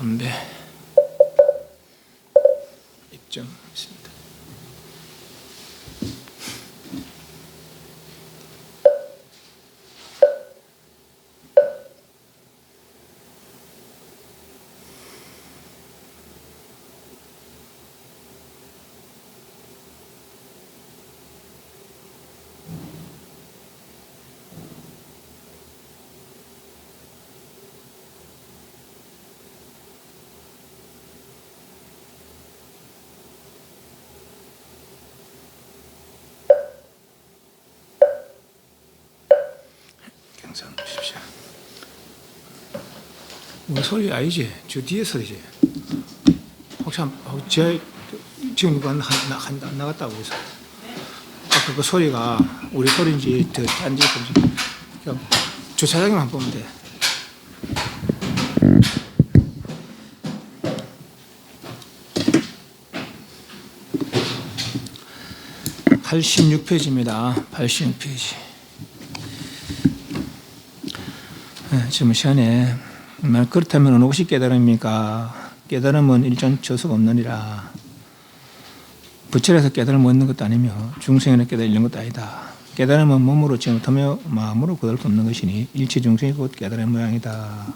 담배 입점했습니다. 경상 보십시오. 우리 소리 아니지? 저 뒤에 소리지? 혹시 제 지금 이거 안 나갔다고 해서 아까 그 소리가 우리 소리인지 딴지 소리인지 주차장에만 보면 돼. (86페이지입니다) 86페이지. 지금 시간에 그렇다면 어느 것이 깨달음입니까? 깨달음은 일전 저수가 없느니라. 부처에서 깨달음을 얻는 것도 아니며 중생에는 깨달는 것도 아니다. 깨달음은 몸으로 지금 못하며 마음으로 거둘 수 없는 것이니 일체 중생이 곧 깨달은 모양이다.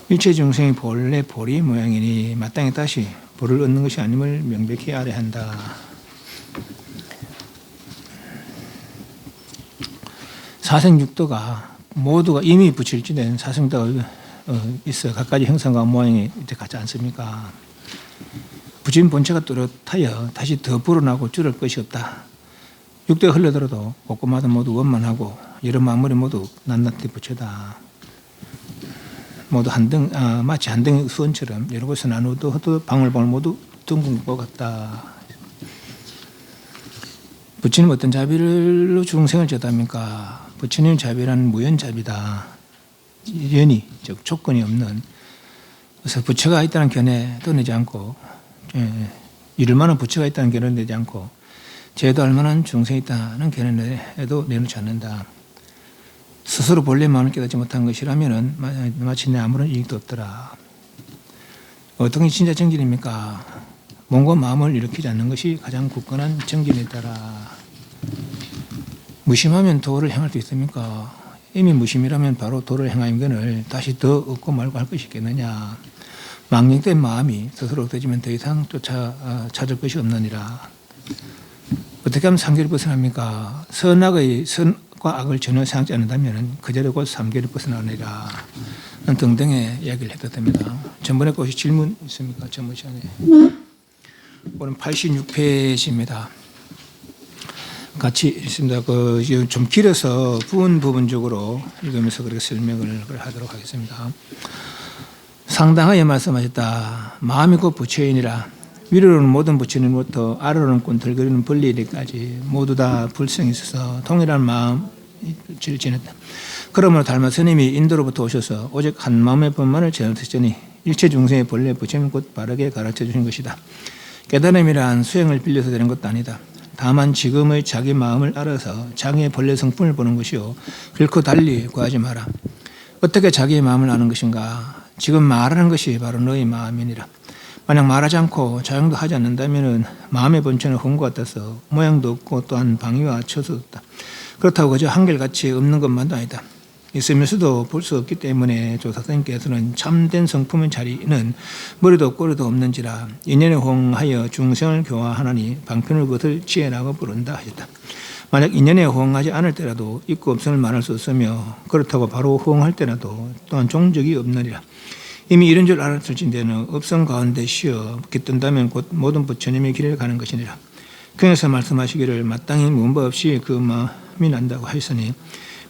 일체 중생이 본래 보리의 모양이니 마땅히 다시 보를 얻는 것이 아님을 명백히 알아야 한다. 사생육도가 모두가 이미 부칠지된 사생도가 있어 각가지 형상과 모양이 같지 않습니까? 부처인 본체가 뚜렷하여 다시 더 불어나고 줄을 것이 없다. 육도가 흘러들어도 곳곳마다 모두 원만하고 여러 만물이 모두 낱낱이 부처다. 모두 마치 한 덩이 수원처럼 여러 곳에 나누어도 방울방울 모두 둥근 것 같다. 부처님 어떤 자비로 중생을 졌답니까? 부처님 자비란 무연자비다. 연이, 즉 조건이 없는. 그래서 부처가 있다는 견해도 내지 않고, 이를 만한 부처가 있다는 견해도 내지 않고, 죄도 할 만한 중생이 있다는 견해도 내놓지 않는다. 스스로 본래 마음을 깨닫지 못한 것이라면 마침내 아무런 이익도 없더라. 어떤 게 진짜 정진입니까? 몸과 마음을 일으키지 않는 것이 가장 굳건한 정진에 따라. 무심하면 도를 행할 수 있습니까? 이미 무심이라면 바로 도를 행하는 다시 더 얻고 말고 할 것이 있겠느냐. 망령된 마음이 스스로 없어지면 더 이상 찾을 것이 없느니라. 어떻게 하면 삼계를 벗어납니까? 선과 악을 전혀 생각지 않는다면 그대로 곧 삼계를 벗어나느니라. 등등의 이야기를 해도 됩니다. 전번에 혹시 질문 있습니까? 전번 시간에. 오늘 86페이지입니다. 같이 있습니다. 좀 길어서 부분적으로 읽으면서 그렇게 설명을 하도록 하겠습니다. 상당하게 말씀하셨다. 마음이 곧 부처이니라. 위로는 모든 부처님부터 아래로는 꿈틀거리는 벌리리까지 모두 다 불성이 있어서 동일한 마음을 지녔다. 그러므로 달마 스님이 인도로부터 오셔서 오직 한 마음의 법만을 전하셨으니 일체 중생의 본래 부처님 곧 바르게 가르쳐 주신 것이다. 깨달음이란 수행을 빌려서 되는 것도 아니다. 다만 지금의 자기 마음을 알아서 자기의 본래 성품을 보는 것이요 결코 달리 구하지 마라. 어떻게 자기의 마음을 아는 것인가? 지금 말하는 것이 바로 너의 마음이니라. 만약 말하지 않고 자용도 하지 않는다면 마음의 본체는 홍과 같아서 모양도 없고 또한 방위와 처도 없다. 그렇다고 그저 한결같이 없는 것만도 아니다. 있으면서도 볼 수 없기 때문에 조사선생님께서는 참된 성품의 자리는 머리도 꼬리도 없는지라 인연에 호응하여 중생을 교화하나니 방편을 그것을 지혜라고 부른다 하셨다. 만약 인연에 호응하지 않을 때라도 있고 없음을 말할 수 없으며 그렇다고 바로 호응할 때라도 또한 종적이 없느니라. 이미 이런 줄 알았을진대는 업성 가운데 쉬어 깃든다면 곧 모든 부처님의 길을 가는 것이니라. 경에서 말씀하시기를 마땅히 문법 없이 그 마음이 난다고 하시니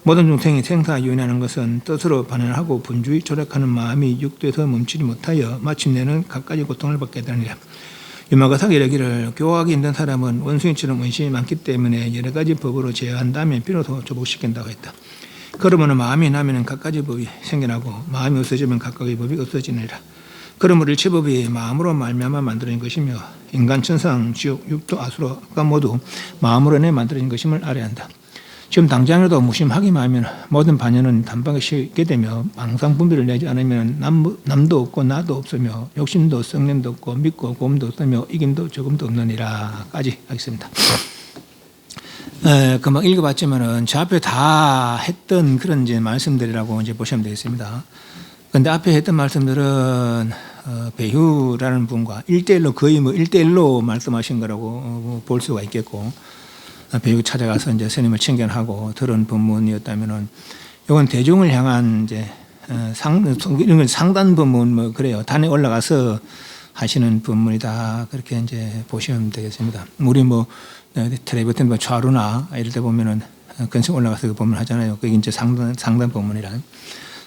모든 중생이 생사윤회하는 것은 뜻으로 반응하고 분주히 조력하는 마음이 육도에서 멈추지 못하여 마침내는 갖가지 고통을 받게 되느니라. 유마가사가 이르기를 교화하기 힘든 사람은 원숭이처럼 원심이 많기 때문에 여러 가지 법으로 제어한 다음에 비로소 조복시킨다고 했다. 그러므로 마음이 나면 각가지 법이 생겨나고 마음이 없어지면 각각의 법이 없어지느니라. 그러므로 일체법이 마음으로 말미암아 만들어진 것이며 인간, 천상, 지옥, 육도, 아수라가 모두 마음으로 인해 만들어진 것임을 알아야 한다. 지금 당장이라도 무심하기만 하면 모든 반연은 단박에 쉬게 되며 망상 분별을 내지 않으면 남도 없고 나도 없으며 욕심도 성냄도 없고 믿고 고음도 없으며 이김도 조금도 없느니라까지 하겠습니다. 금방 읽어봤지만은 저 앞에 다 했던 그런 이제 말씀들이라고 이제 보시면 되겠습니다. 그런데 앞에 했던 말씀들은 배휴라는 분과 1대1로 거의 뭐 1대1로 말씀하신 거라고 볼 수가 있겠고, 배휴 찾아가서 이제 스님을 친견하고 들은 법문이었다면은 이건 대중을 향한 이제 이런 건 상단 법문 뭐 그래요. 단에 올라가서 하시는 법문이다. 그렇게 이제 보시면 되겠습니다. 우리 뭐 텔레비전 뭐 좌루나 이럴 때 보면은 근성 올라가서 그 법문 하잖아요. 그게 이제 상단 법문이라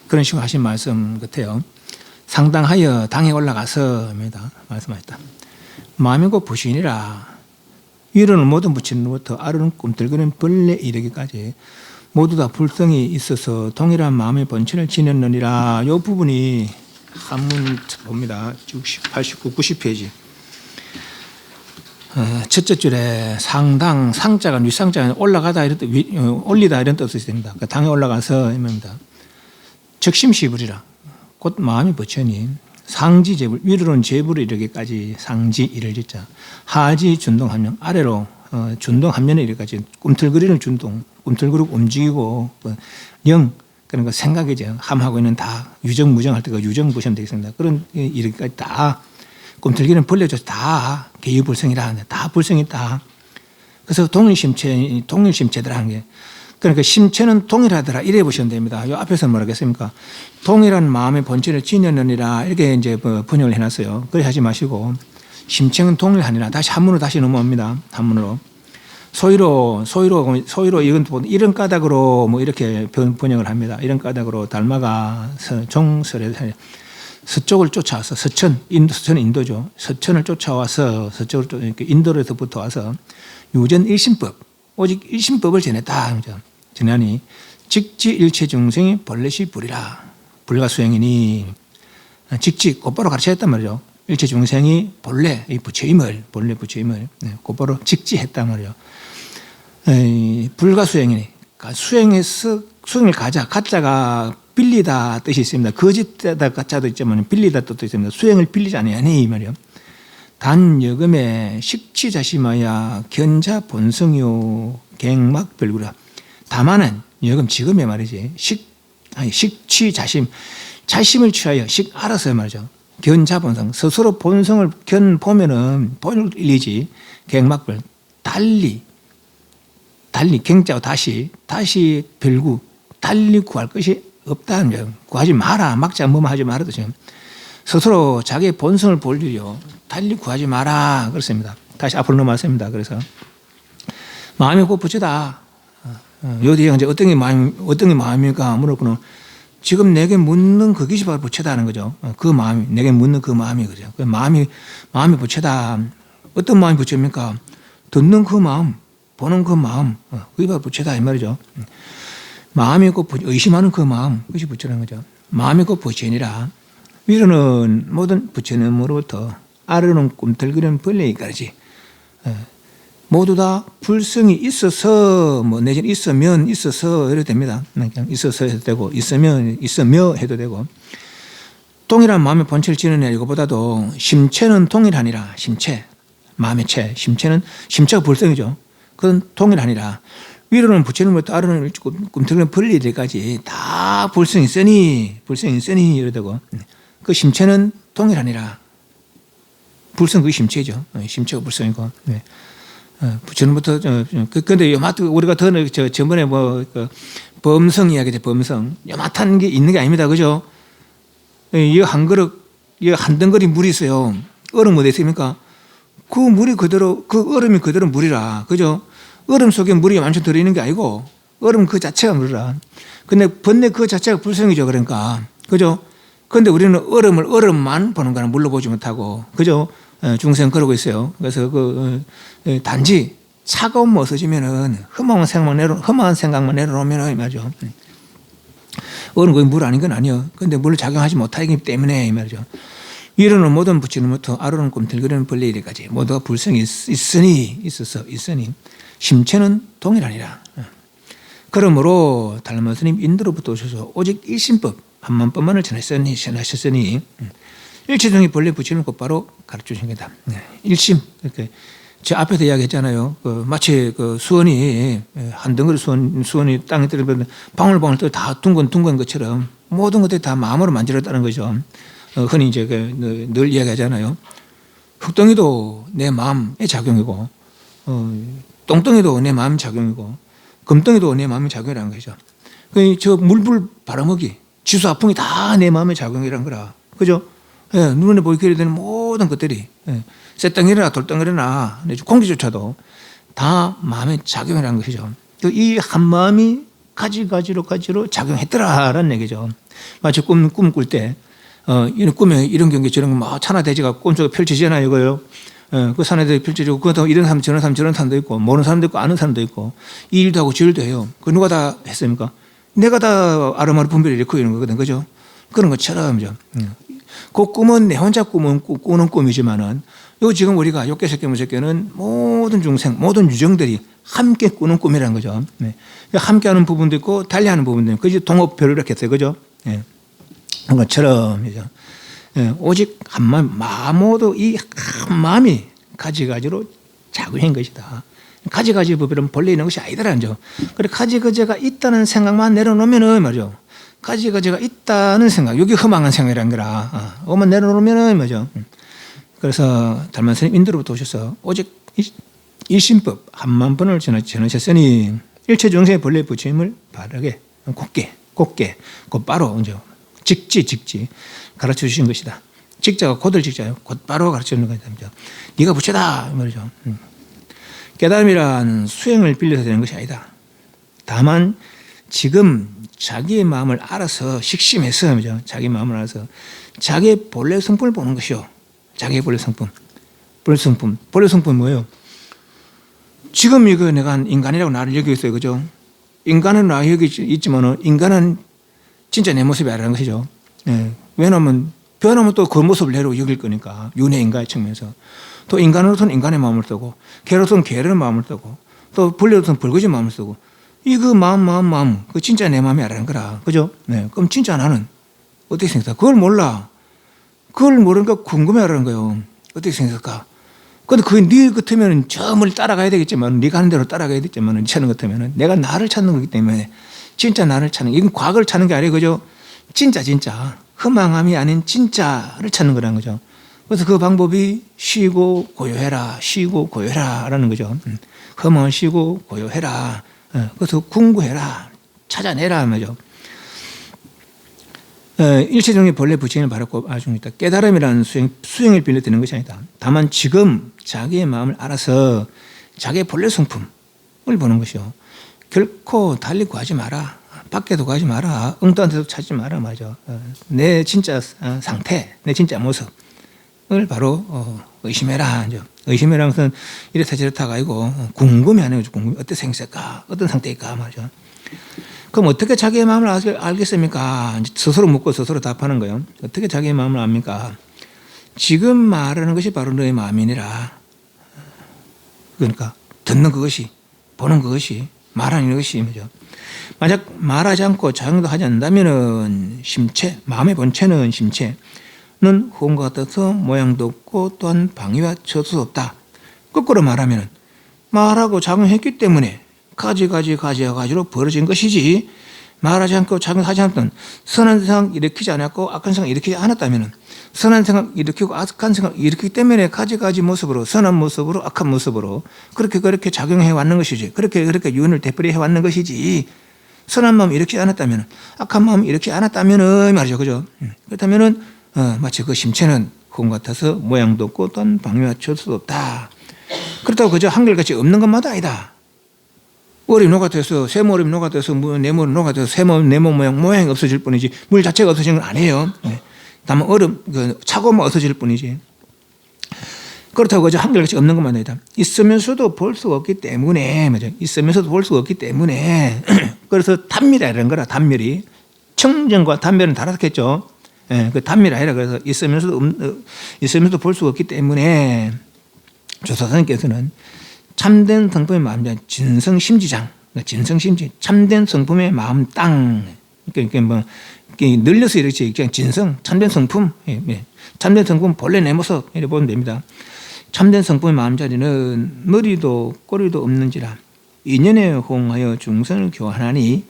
그런 식으로 하신 말씀 같아요. 상당하여 당에 올라가서입니다. 말씀하셨다. 마음이 곧 부신이라 위로는 모든 부처님부터 아래는 꿈틀거리는 벌레 이르기까지 모두 다 불성이 있어서 동일한 마음의 본체를 지녔느니라. 이 부분이 한문 봅니다. 89, 90페이지. 첫째 줄에 상당, 상자가 윗상자가 올라가다 이런 뜻, 올리다 이런 뜻이 있습니다. 그 당에 올라가서 입니다. 적심시불이라 곧 마음이 부처니 상지 제불, 위로는 제불을 이르기까지 상지 이를 짓자 하지 준동함령 아래로 준동함령에 이르기까지 꿈틀거리는 준동, 꿈틀거리고 움직이고 영 그러니까 생각이죠. 함하고 있는 다 유정무정할 때 그 유정 보시면 되겠습니다. 그런 이르기까지 다 꿈틀기는 벌려줘서 다 개유불성이라 하는데 다 불성이 다. 그래서 동일심체더라 하는 게 그러니까 심체는 동일하더라 이래 보시면 됩니다. 이 앞에서 뭐라 했습니까? 동일한 마음의 본체를 지녔느니라 이렇게 이제 번역을 해놨어요. 그렇게 하지 마시고 심체는 동일하니라 다시 한문으로 다시 넘어옵니다. 한문으로 소위로 이건 이런 까닭으로 뭐 이렇게 번역을 합니다. 이런 까닭으로 달마가 종설에 서쪽을 쫓아와서 서천은 인도죠. 서천을 쫓아와서 서쪽으로 인도로부터 와서 유전 일신법, 오직 일신법을 전했다. 전하니 직지 일체 중생이 본래시 불이라. 불가 수행이니 직지 곧바로 가르쳤단 말이죠. 일체 중생이 본래 이 부처임을 곧바로 직지했단 말이죠. 불가 수행이니 수행을 가짜가 빌리다 뜻이 있습니다. 거짓되다 가짜도 있지만 빌리다 뜻도 있습니다. 수행을 빌리지 아니하니 이 말이요. 단 여금에 식치자심하야 견자 본성요 갱막 별구라. 다만은 여금 지금의 말이지 식치자심 자심을 취하여 알아서 말이죠. 견자 본성 스스로 본성을 보면은 본을 일리지 갱막별 달리 갱자와 다시 별구 달리 구할 것이 없다는 거예요. 구하지 마라. 막자 뭐만 하지 마라. 지금 스스로 자기의 본성을 볼 일이요. 달리 구하지 마라. 그렇습니다. 다시 앞으로 넘어왔습니다. 그래서 마음이 곧 부처다. 여기에 이제 어떤 게 마음입니까? 물었고는 지금 내게 묻는 그것이 바로 부처다는 거죠. 그 마음이 내게 묻는 그 마음이 그죠. 그 마음이 부처다. 어떤 마음이 부처입니까? 듣는 그 마음, 보는 그 마음, 그게 바로 부처다 이 말이죠. 마음이 곧 의심하는 그 마음, 그것이 부처라는 거죠. 마음이 곧 부처니라. 위로는 모든 부처님으로부터 아래로는 꿈틀거리는 벌레이까지 모두 다 불성이 있어서 내지는 있어서 이래도 됩니다. 그냥 있어서 해도 되고 있으며 해도 되고 동일한 마음의 본체를 지니는 이것보다도 심체는 동일하니라. 마음의 심체가 불성이죠. 그건 동일하니라. 위로는 부처님부터 아래로는 꿈틀거리는 벌레들까지 다 불성이 있으니 이래도 되고 그 심체는 동일하니라. 불성 그게 심체죠. 심체가 불성이고. 네. 부처님부터 근데 요마트 우리가 저번에 범성 이야기죠. 범성 요마탄 게 있는 게 아닙니다. 그죠? 이 한 그릇 한 덩어리 물이 있어요. 얼음 어디 있습니까? 그 물이 그대로 그 얼음이 그대로 물이라. 그죠? 얼음 속에 물이 완전 들어있는 게 아니고 얼음 그 자체가 물이라. 근데 번뇌 그 자체가 불성이죠. 그러니까 그죠? 근데 우리는 얼음만 보는 거는 물로 보지 못하고 그죠? 중생 그러고 있어요. 그래서 단지 차가운 뭐 없어지면은 험한 생각만 내려놓으면 말이죠. 얼음 거의 물 아닌 건 아니요. 근데 물을 작용하지 못하기 때문에 이 말이죠. 위로는 모든 부처님부터 아래로는 꿈틀거리는 벌레이까지 모두가 불성이 있으니 심체는 동일하니라. 그러므로 달마 스님 인도로부터 오셔서 오직 일심법 한만법만을 전하셨으니 일체중의 본래 부처님을 곧바로 가르쳐 주신 거다. 일심 이렇게 저 앞에서 이야기했잖아요. 마치 수원이 한 덩어리 수원이 땅에 떨어지면 방울방울 다 둥근 것처럼 모든 것들이 다 마음으로 만들었다는 거죠. 흔히 이제 늘 이야기하잖아요. 흙덩이도 내 마음의 작용이고, 똥덩이도 내 마음의 작용이고, 금덩이도 내 마음의 작용이라는 거죠. 저 물불 바라먹이, 지수 아풍이 다 내 마음의 작용이라는 거라. 그죠? 예, 눈에 보이게 되는 모든 것들이, 쇳덩이나 돌덩이나 공기조차도 다 마음의 작용이라는 것이죠. 이 한 마음이 가지로 작용했더라라는 얘기죠. 마치 꿈 꿀 때, 이런 꿈에 이런 경기 저런 거 막 산화대지가 꿈속에 펼쳐지잖아요, 이거요. 그 산화대지 펼쳐지고, 그것도 이런 사람, 저런 사람도 있고, 모르는 사람도 있고, 아는 사람도 있고, 이 일도 하고 저 일도 해요. 그 누가 다 했습니까? 내가 다 아름아름 분별을 일으키고 이런 거거든, 그죠? 그런 것처럼요. 그 꿈은 내 혼자 꾸는 꿈이지만은, 요 지금 우리가 욕계석계 무색계는 모든 중생, 모든 유정들이 함께 꾸는 꿈이라는 거죠. 네. 함께 하는 부분도 있고, 달리하는 부분도 있고, 그게 동업별로 이렇게 했어요, 그죠? 네. 그런 것처럼, 예, 오직 한 마음, 모두 이 한 마음이 가지가지로 작용한 것이다. 가지가지 법이란 본래 있는 것이 아니더라는 죠. 그래, 가지가지가 있다는 생각만 내려놓으면은 말이죠. 가지가지가 있다는 생각, 여기 허망한 생각이란 거라. 오만 내려놓으면은 말이죠. 그래서 달만 스님 인도로부터 오셔서 오직 일심법 한만 번을 전하셨으니 일체 중생의 본래 부처님을 바르게, 곱게, 곧바로 이제 직지 가르쳐 주신 것이다. 직자가 곧을 직자예요. 곧바로 가르쳐 주는 것이다. 네가 부처다 말이죠. 깨달음이란 수행을 빌려서 되는 것이 아니다. 다만 지금 자기의 마음을 알아서 식심해서 자기 마음을 알아서 자기의 본래 성품을 보는 것이요. 자기의 본래 성품. 본래 성품 뭐예요? 지금 이거 내가 인간이라고 나를 여기고 있어요. 그죠? 인간은 나 여기 있지만은 인간은 진짜 내 모습이 아니라는 것이죠. 예. 왜냐하면 변하면 또 그 모습을 내로 여길 거니까 윤회인가의 측면에서 또 인간으로서는 인간의 마음을 쓰고 개로서는 개의 마음을 쓰고 또 불교로서는 불교의 마음을 쓰고 이거 마음 그 진짜 내 마음이 아니라는 거라. 그죠? 네. 그럼 진짜 나는 어떻게 생각할까? 그걸 몰라. 그걸 모르니까 궁금해하라는 거예요. 어떻게 생각할까? 근데 그게 네 같으면 저 멀리 따라가야 되겠지만 네가 하는 대로 따라가야 되겠지만 찾는 것 같으면 내가 나를 찾는 거기 때문에 진짜 나를 찾는 이건 과거를 찾는 게 아니에요. 그죠? 진짜 허망함이 아닌 진짜를 찾는 거라는 거죠. 그래서 그 방법이 쉬고 고요해라 라는 거죠. 허망을 쉬고 고요해라. 그래서 궁구해라. 찾아내라 말이죠. 일체종의 본래 부처님을 바라고 아중이다. 깨달음이라는 수행을 빌려드는 것이 아니다. 다만 지금 자기의 마음을 알아서 자기의 본래 성품을 보는 것이요. 결코 달리 구하지 마라. 밖에도 가지 마라. 엉뚱한 데도 찾지 마라. 맞아. 내 진짜 상태, 내 진짜 모습을 바로 의심해라. 의심해라는 것은 이렇다 저렇다가 아니고 궁금해하는 거죠. 어떻게 생겼을까? 어떤 상태일까? 맞아. 그럼 어떻게 자기의 마음을 알겠습니까? 스스로 묻고 스스로 답하는 거예요. 어떻게 자기의 마음을 압니까? 지금 말하는 것이 바로 너의 마음이니라. 그러니까 듣는 그것이, 보는 그것이, 말하는 것이 뭐죠? 만약 말하지 않고 자용도 하지 않는다면은 심체, 마음의 본체는 심체는 호응과 같아서 모양도 없고 또한 방위와 처수도 없다. 거꾸로 말하면 말하고 작용했기 때문에 가지로 벌어진 것이지 말하지 않고 작용하지 않았던 선한 생각 일으키지 않았고 악한 생각 일으키지 않았다면 선한 생각 일으키고 악한 생각 일으키기 때문에 가지 모습으로 선한 모습으로 악한 모습으로 그렇게 작용해 왔는 것이지 그렇게 유언을 되풀이해 왔는 것이지 선한 마음 일으키지 않았다면 악한 마음 일으키지 않았다면 말이죠. 그죠? 그렇다면 마치 그 심체는 혼 같아서 모양도 없고 또한 방위와 처수도 없다. 그렇다고 그저 한결같이 없는 것마다 아니다. 얼음이 녹아져서 쇠모름이 녹아져서 내 몸이 녹아져서 내 몸 모양이 없어질 뿐이지 물 자체가 없어지는 건 아니에요. 다만 차고만 없어질 뿐이지. 그렇다고 그저 한결같이 없는 것만 아니다. 있으면서도 볼 수가 없기 때문에 있으면서도 볼 수가 없기 때문에 그래서 단밀이라는 거라. 단밀이 청정과 단밀은 다르겠죠. 그 단밀 아니라 그래서 있으면서도 볼 수가 없기 때문에 조사선님께서는 참된 성품의 마음 진성심지장, 진성심지, 참된 성품의 마음 땅. 그러니까 뭐 늘려서 이렇게 그냥 진성, 참된 성품, 참된 성품 본래 내 모습 이렇게 보면 됩니다. 참된 성품의 마음자리는 머리도 꼬리도 없는지라 인연에 호응하여 중생을 교환하니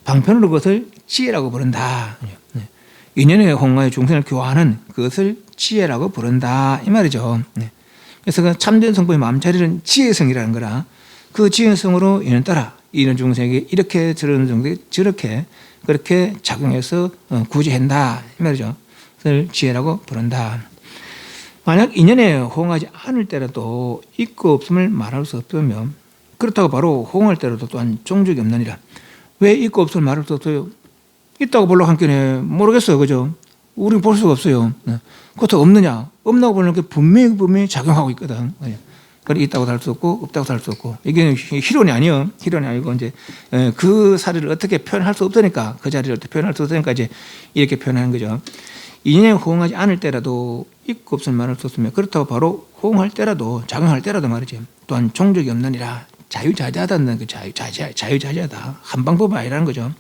방편으로 그것을 지혜라고 부른다. 인연에 호응하여 중생을 교환하는 그것을 지혜라고 부른다 이 말이죠. 그래서 그 참된 성품의 마음자리는 지혜성이라는 거라 그 지혜성으로 인연 따라 이런 중생에게 이렇게 저런 중생에게 저렇게 그렇게 작용해서 구제한다 이 말이죠. 그걸 지혜라고 부른다. 만약 인연에 호응하지 않을 때라도 있고 없음을 말할 수 없으면 그렇다고 바로 호응할 때라도 또한 종족이 없느니라. 왜 있고 없음을 말할 수 없어요? 있다고 보려고 한켠에 모르겠어요. 그죠? 우리는 볼 수가 없어요. 그것도 없느냐? 없나고 보는 게 분명히 작용하고 있거든. 그래 있다고 할 수 없고 없다고 할 수 없고 이게 희론이 아니요. 희론이 아니고 이제 그 사례를 어떻게 표현할 수 없으니까 그 자리를 어떻게 표현할 수 없으니까 이제 이렇게 표현하는 거죠. 인연에 호응하지 않을 때라도 있고 없음을 말할 수 없으면 그렇다고 바로 호응할 때라도 작용할 때라도 말이지 또한 종족이 없느니라. 자유자재하다는 그 자유자재하다. 한 방법은 아니라는 거죠.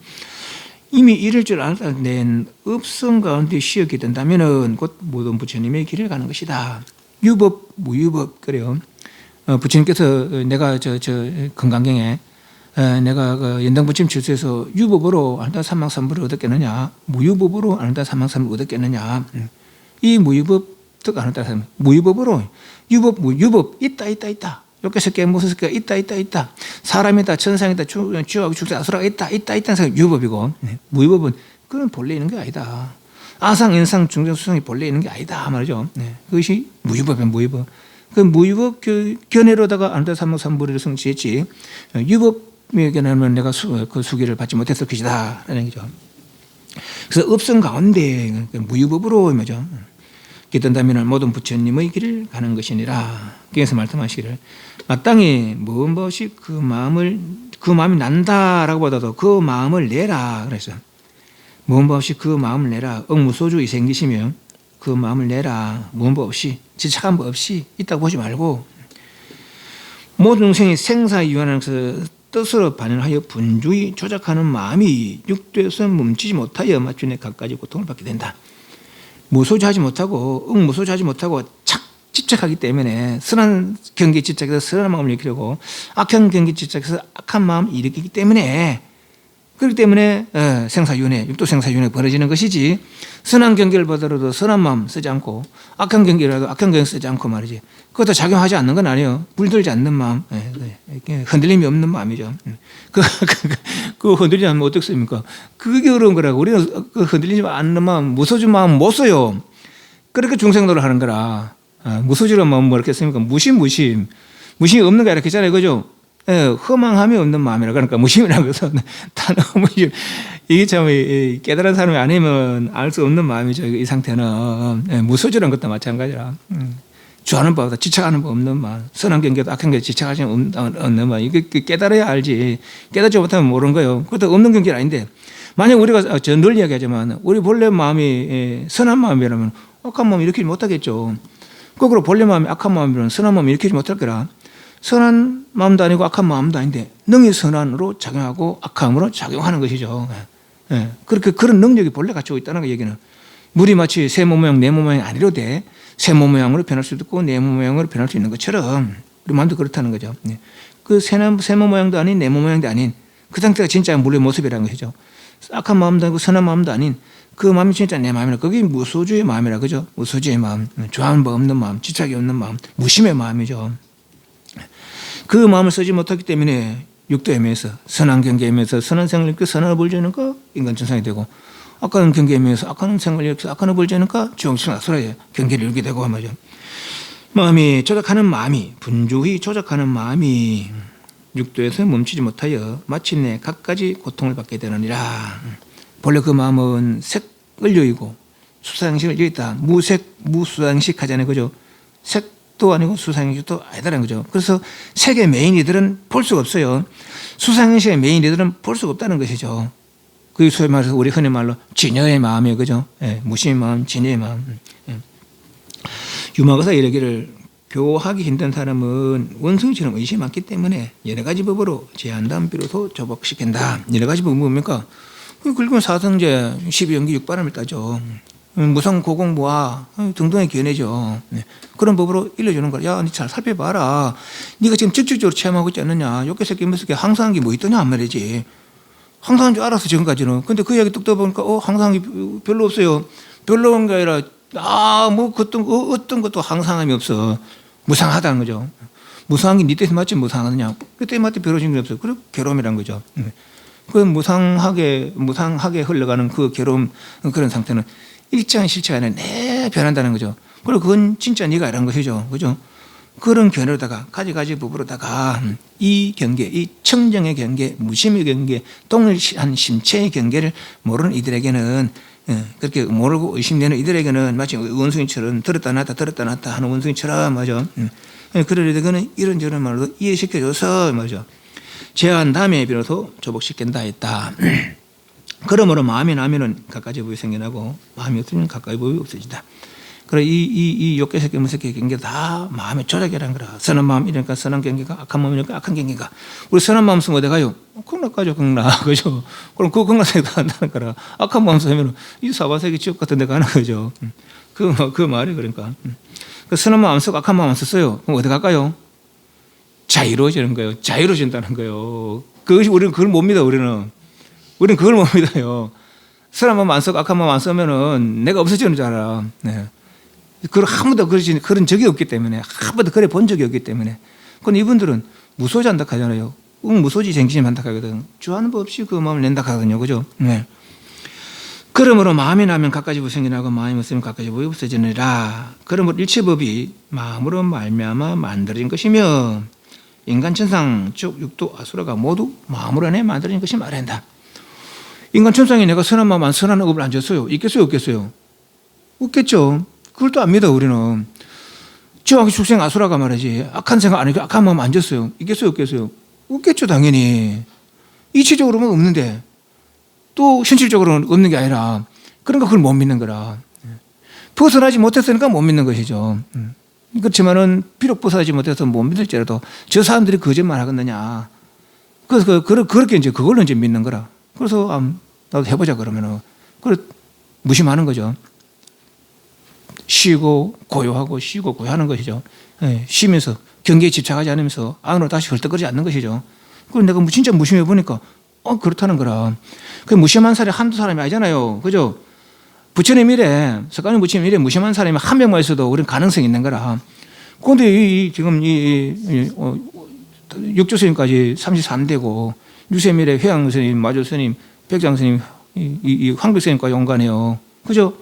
이미 이럴 줄 알았다는 업성 가운데 시역이 된다면은 곧 모든 부처님의 길을 가는 것이다. 유법, 무유법 그래요. 부처님께서 내가 건강경에 내가 그 연당부처님 출세에서 유법으로 아는다 삼망삼부를 얻었겠느냐, 무유법으로 아는다 삼망삼부를 얻었겠느냐. 이 무유법 즉 아는다 삼 무유법으로 유법 있다. 이렇게 새끼 무슨 새끼가 있다. 사람이다, 천상이다, 쥐하고 죽사 아수라가 있다는 생각이 유법이고 무유법은 그건 본래 있는 게 아니다. 아상, 인상, 중생, 수상이 본래 있는 게 아니다 말이죠. 그것이 무유법이야, 무유법. 그 무유법 견해로다가 아는다 삼망삼부를 성취했지. 유법 미에게는 내가 그 수기를 받지 못했을 것이다 라는 얘기죠. 그래서 업성 가운데 무유법으로 뭐죠. 기든다면 모든 부처님의 길을 가는 것이니라. 그래서 말씀하시기를 마땅히 무엇이 그 마음이 난다라고 보다도 그 마음을 내라. 그래서 무엇 없이 그 마음을 내라. 억무소주의 생기시며 그 마음을 내라. 무엇 없이 지착한 법 없이 있다고 보지 말고 모든 중생이 생사유한에서 뜻으로 반응하여 분주히 조작하는 마음이 육도에서 멈추지 못하여 마침내 갖가지 고통을 받게 된다. 무소지하지 못하고 억무소지하지 못하고 집착하기 때문에 선한 경계에 집착해서 선한 마음을 일으키려고 악한 경계에 집착해서 악한 마음을 일으키기 때문에 그렇기 때문에 생사윤회, 육도 생사윤회 벌어지는 것이지 선한 경계를 보더라도 선한 마음 쓰지 않고 악한 경계라도 악한 경계 쓰지 않고 말이지 그것도 작용하지 않는 건 아니에요. 물들지 않는 마음, 흔들림이 없는 마음이죠. 그 흔들리지 않으면 어떻습니까? 그게 어려운 거라고. 우리는 그 흔들리지 않는 마음, 무소진 마음 못 써요. 그렇게 중생도를 하는 거라. 무소지란 마음은 뭐 이렇게 씁니까? 무심이 없는 거 이렇게 했잖아요. 그죠? 허망함이 없는 마음이라 그러니까 무심이라는 것은 단어 무심. 이게 참 깨달은 사람이 아니면 알 수 없는 마음이죠. 이 상태는 무소지란 것도 마찬가지라. 주하는 법보다 지착하는 법 없는 마음, 선한 경계도 악한 경계 지착하지 않는 마음. 이게 깨달아야 알지. 깨닫지 못하면 모르는 거예요. 그것도 없는 경계는 아닌데 만약 우리가 늘 이야기하지만 우리 본래 마음이 선한 마음이라면 악한 마음 일으키지 못하겠죠. 거꾸로 본래 마음이 악한 마음이라면 선한 마음 일으키지 못할 거라. 선한 마음도 아니고 악한 마음도 아닌데 능히 선한으로 작용하고 악함으로 작용하는 것이죠. 그렇게 그런 능력이 본래 갖추고 있다는 거 얘기는 물이 마치 새 몸 모양 내 몸 모양이 아니로되 새 몸 모양으로 변할 수도 있고 내 몸 모양으로 변할 수 있는 것처럼 우리 마음도 그렇다는 거죠. 그 새 몸 모양도 아닌 내 몸 모양도 아닌 그 상태가 진짜 물의 모습이라는 것이죠. 악한 마음도 아니고 선한 마음도 아닌 그 마음이 진짜 내 마음이라. 그게 무소주의 마음이라 그죠. 무소주의 마음, 좋아하는 법 없는 마음, 집착이 없는 마음, 무심의 마음이죠. 그 마음을 쓰지 못하기 때문에 육도 애매해서 선한 경계 애매해서 선한 생활을 일으켜 선한을 벌지니까 인간 천상이 되고 악한 경계 애매해서 악한 생활을 일으켜 악한을 벌지니까 지옥천 악설의 경계를 이루게 되고 하죠. 마음이 조작하는 마음이 분주히 조작하는 마음이 육도에서 멈추지 못하여 마침내 갖가지 고통을 받게 되느니라. 본래 그 마음은 색을 여의고 수상식을 여의다. 무수상식 하잖아요. 그죠? 색도 아니고 수상식도 아니다라는 거죠. 그래서 색의 메인이들은 볼 수가 없어요. 수상식의 메인이들은 볼 수가 없다는 것이죠. 그 소위 말해서 우리 흔히 말로 진여의 마음이에요. 그죠? 무심의 마음, 진여의 마음. 유마가사 이르기를 교하기 힘든 사람은 원숭이처럼 의심이 많기 때문에 여러 가지 법으로 제한담 비로소 조복시킨다. 여러 가지 법은 뭡니까? 긁으면 사성제, 12연기 6바람을 따죠. 무상 고공무화 등등의 견해죠. 그런 법으로 일러주는 거야. 야, 니 잘 살펴봐라. 네가 지금 직접적으로 체험하고 있지 않느냐. 욕계 새끼 몇새끼 항상한 게 뭐 있더냐 안 말이지. 항상한 줄 알았어 지금까지는. 근데 그 이야기 뚝 떠보니까 항상한 게 별로 없어요. 별로 온 게 아니라 뭐 어떤 것도 항상함이 없어. 무상하다는 거죠. 무상한 게 네 뜻에 맞지 무상하느냐. 그 뜻에 맞지 별로진 게 없어요. 그리고 괴로움이란 거죠. 그 무상하게 흘러가는 그 괴로움 그런 상태는 일장 실체가 아니라 내 변한다는 거죠. 그리고 그건 진짜 네가 아니라는 것이죠. 그죠? 그런 견해로다가 가지 법으로다가 이 경계, 이 청정의 경계, 무심의 경계, 동일한 심체의 경계를 모르는 이들에게는 그렇게 모르고 의심되는 이들에게는 마치 원숭이처럼 들었다 놨다 하는 원숭이처럼 맞아. 그러려다가는 이런저런 말로 이해시켜줘서 맞아. 제한 다음에 비로소 조복시킨다 했다. 그러므로 마음이 나면은 갖가지 법이 생겨나고 마음이 없으면 갖가지 법이 없어지다. 그래 이 욕계 새끼 무새끼 경계 다 마음의 조작이라는 거라. 선한 마음이니까 선한 경계가 악한 마음이니까 악한 경계가. 우리 선한 마음 쓰면 어디 가요? 극락가죠 극락. 그죠? 그럼 그 극락세계도 한다는 거라. 악한 마음 쓰면 이 사바세계 지옥 같은 데 가는 거죠. 그 말이 그러니까. 그 선한 마음 쓰고 악한 마음 썼어요. 그럼 어디 갈까요? 자유로워지는 거예요. 자유로워진다는 거예요. 그것이 우리는 그걸 못 믿어. 우리는 그걸 못 믿어요. 선한 마음 안 쓰고 악한 마음 안 쓰면은 내가 없어지는 줄 알아. 네. 그걸 한 번도 그런 적이 없기 때문에 한 번도 그래 본 적이 없기 때문에. 근데 이분들은 무소지한다 하잖아요. 무소지 쟁심한다 하거든. 주하는 법 없이 그 마음을 낸다 하거든요. 그죠? 네. 그러므로 마음이 나면 갖가지 법이 생겨나고 마음이 없으면 갖가지 법이 없어지느니라. 그러므로 일체법이 마음으로 말미암아 만들어진 것이며 인간 천상 즉 육도 아수라가 모두 마음으로 인해 만들어진 것이 말해야 한다. 인간 천상에 내가 선한 마음 안 선한 업을 안 줬어요. 있겠어요 없겠어요? 없겠죠. 그걸 또 안 믿어 우리는. 저하기 축생 아수라가 말이지 악한 생각 안 하고 악한 마음 안 줬어요. 있겠어요 없겠어요? 없겠죠 당연히. 이치적으로는 없는데 또 현실적으로는 없는 게 아니라 그러니까 그걸 못 믿는 거라. 벗어나지 못했으니까 못 믿는 것이죠. 그렇지만은 비록 벗어나지 못해서 못 믿을지라도 저 사람들이 거짓말 하겠느냐. 그래서 그렇게 이제 그걸로 이제 믿는 거라. 그래서 나도 해보자 그러면은 그걸 무심하는 거죠. 쉬고 고요하고 쉬고 고요하는 것이죠. 쉬면서 경계에 집착하지 않으면서 안으로 다시 헐떡거리지 않는 것이죠. 그걸 내가 진짜 무심해 보니까 그렇다는 거라. 그 무심한 사람이 한두 사람이 아니잖아요. 그죠? 부처님 이래, 석가모니 부처님 이래 무심한 사람이 한 명만 있어도 우리는 가능성이 있는 거라. 그런데 지금 육조 스님까지 33대고 유세밀에 회양 스님, 마조 스님, 백장 스님, 황백 스님까지 온 거 아니에요. 그죠?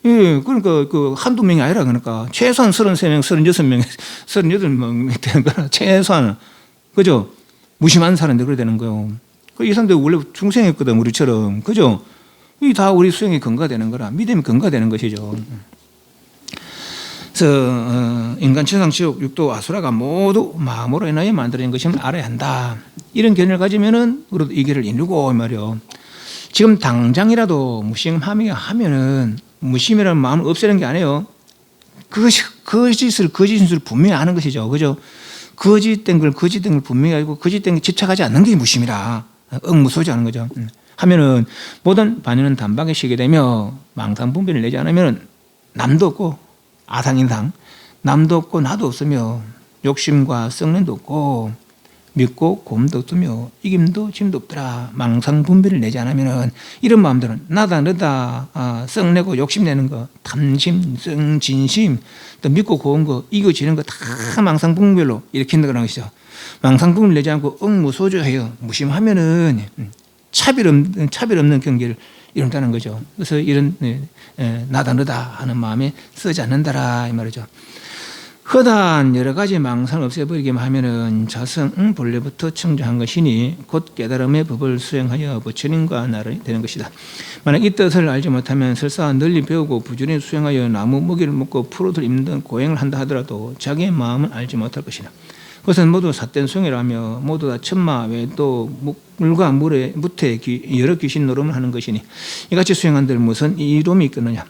예, 그러니까 그 한두 명이 아니라 그러니까 최소한 33명, 36명, 38명 되는 거라. 최소한. 그죠? 무심한 사람들 그래 되는 거예요. 이 사람들 원래 중생이었거든 우리처럼. 그죠? 이 다 우리 수행이 근거가 되는 거라. 믿음이 근거가 되는 것이죠. 그래서 인간 천상 지옥 육도 아수라가 모두 마음으로 인하여 만들어진 것임을 알아야 한다. 이런 견해를 가지면은 우리도 이 길을 이루고 말이요. 지금 당장이라도 무심함이 하면은 무심이라는 마음을 없애는 게 아니에요. 거짓을 분명히 아는 것이죠. 그죠? 거짓된 걸 분명히 알고 거짓된 게 집착하지 않는 게 무심이라. 억무소지하는 거죠. 하면은 모든 반연은 단박에 쉬게 되며 망상분별을 내지 않으면 남도 없고 아상인상 남도 없고 나도 없으며 욕심과 썩는도 없고 믿고 곰도 없으며 이김도 짐도 없더라. 망상분별을 내지 않으면 이런 마음들은 나다 너다 썩내고 욕심내는 거 탐심 진심 또 믿고 고운 거 이겨지는 거 다 망상분별로 일으킨다는 것이죠. 망상분별 내지 않고 억무소조해요. 무심하면은 차별 없는 경계를 이룬다는 거죠. 그래서 이런 나다 너다 하는 마음에 쓰지 않는다라 이 말이죠. 허다한 여러 가지 망상을 없애버리기만 하면은 자성 본래부터 청정한 것이니 곧 깨달음의 법을 수행하여 부처님과 나를 되는 것이다. 만약 이 뜻을 알지 못하면 설사 널리 배우고 부지런히 수행하여 나무 먹이를 먹고 풀옷을 입는 등 고행을 한다 하더라도 자기의 마음은 알지 못할 것이다. 그것은 모두 삿된 수행이라며 모두 다 천마 외또 물과 무태 여러 귀신 노름을 하는 것이니 이같이 수행한들 무슨 이로움이 있겠느냐.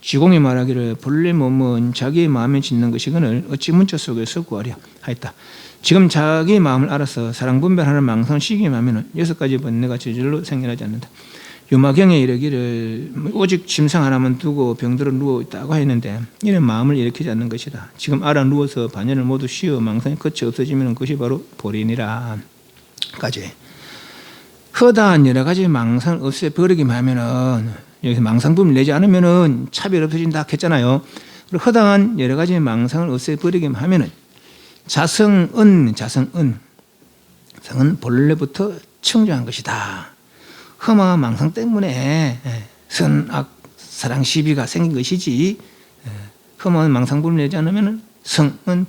지공이 말하기를 본래 몸은 자기의 마음에 짓는 것이거늘 어찌 문자 속에서 구하려 하였다. 지금 자기의 마음을 알아서 사랑분별하는 망상을 시기만 하면 6가지 번뇌가 저절로 생겨나지 않는다. 유마경에 이르기를 오직 침상 하나만 두고 병들어 누워 있다고 했는데 이는 마음을 일으키지 않는 것이다. 지금 알아 누워서 반연을 모두 쉬어 망상이 끝이 없어지면 그것이 바로 보리니라. 까지. 허다한 여러 가지 망상을 없애버리기만 하면은 여기서 망상분을 내지 않으면은 차별 없어진다 했잖아요. 그리고 허다한 여러 가지 망상을 없애버리기만 하면은 자성은 본래부터 청정한 것이다. 험한 망상 때문에 선악 사랑 시비가 생긴 것이지 험한 망상분을 내지 않으면 성은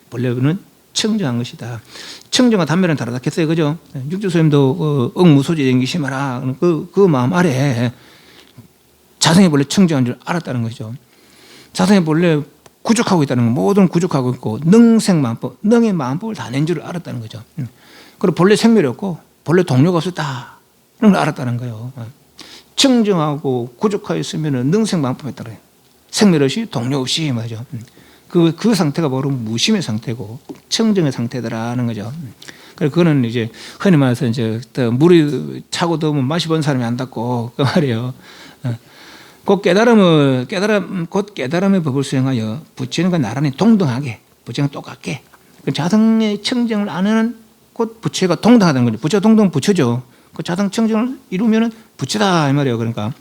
본래는 청정한 것이다. 청정과 단멸은 다르다 했어요. 그죠? 육조스님도 억무소지된 게 심하라. 그 마음 아래 자성이 본래 청정한 줄 알았다는 것이죠. 자성이 본래 구족하고 있다는 건 모든 구족하고 있고 능생마음법, 능의 마음법을 다 낸 줄 알았다는 거죠. 그리고 본래 생멸이 없고 본래 동료가 없었다. 그런 걸 알았다는 거예요. 청정하고 구족하였으면 능생마음법에 따라요. 생멸 없이 동료 없이 말이죠. 그 상태가 바로 무심의 상태고 청정의 상태다라는 거죠. 그래서 그거는 이제 흔히 말해서 이제 물이 차고 더우면 맛이 본 사람이 안 닿고 그 말이에요. 곧 깨달음의 법을 수행하여 부처님과 나란히 동등하게 부처님과 똑같게 자성의 청정을 아는 곧 부처가 동등하다는 거죠. 부처 동등 부처죠. 그 자성 청정을 이루면은 부처다 이 말이에요. 그러니까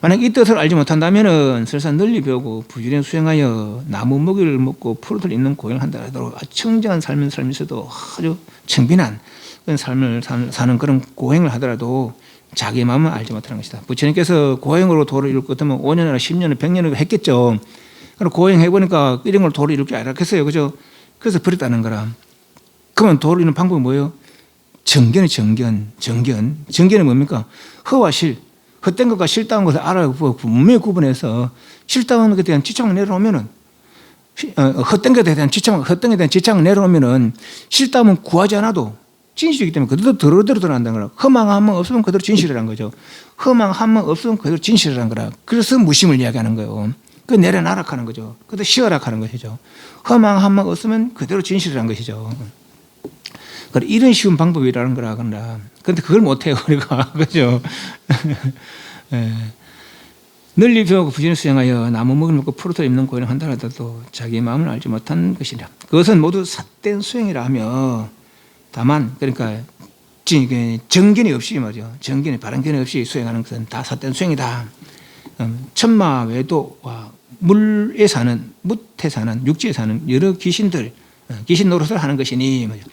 만약 이 뜻을 알지 못한다면은 설사 널리 배우고 부지런히 수행하여 나무 먹이를 먹고 풀옷을 입는 고행을 한다 하더라도 청정한 삶을 살면서도 아주 청빈한 그런 삶을 사는 그런 고행을 하더라도 자기 마음을 알지 못하는 것이다. 부처님께서 고행으로 도를 이룰 것 같으면 5년이나 10년이나 100년이나 했겠죠. 그리고 고행해보니까 이런 걸 도를 이룰 게 아니라 했어요. 그죠? 그래서 버렸다는 거라. 그러면 도리는 방법이 뭐예요? 정견은 뭡니까? 허와 실, 헛된 것과 실다운 것을 알아보고 분명히 구분해서 실다운 것에 대한 지창을 내려놓으면은 헛된 것에 대한 지창을 내려놓으면은 실다움은 구하지 않아도 진실이기 때문에 그대로 드러난다는 거라. 허망 한 번 없으면 그대로 진실이라는 거죠. 허망 한 번 없으면 그대로 진실이라는 거라. 그래서 무심을 이야기하는 거예요. 그 내려놔라 하는 거죠. 그래도 쉬어라 하는 것이죠. 허망 한 번 없으면 그대로 진실이라는 것이죠. 그래, 이런 쉬운 방법이라는 거라 그런다. 그런데 그걸 못해요, 우리가. 그죠? 널리 배우고 부지런히 수행하여 나무 먹을 먹고 푸르터 입는 고연을 한다 하더라도 자기 마음을 알지 못한 것이라. 그것은 모두 삿된 수행이라 하며 다만 그러니까 정견이 없이 말이죠. 정견이 바른 견해 없이 수행하는 것은 다 삿된 수행이다. 천마 외도와 물에 사는 묻에 사는 육지에 사는 여러 귀신들 귀신 노릇을 하는 것이니 말이죠.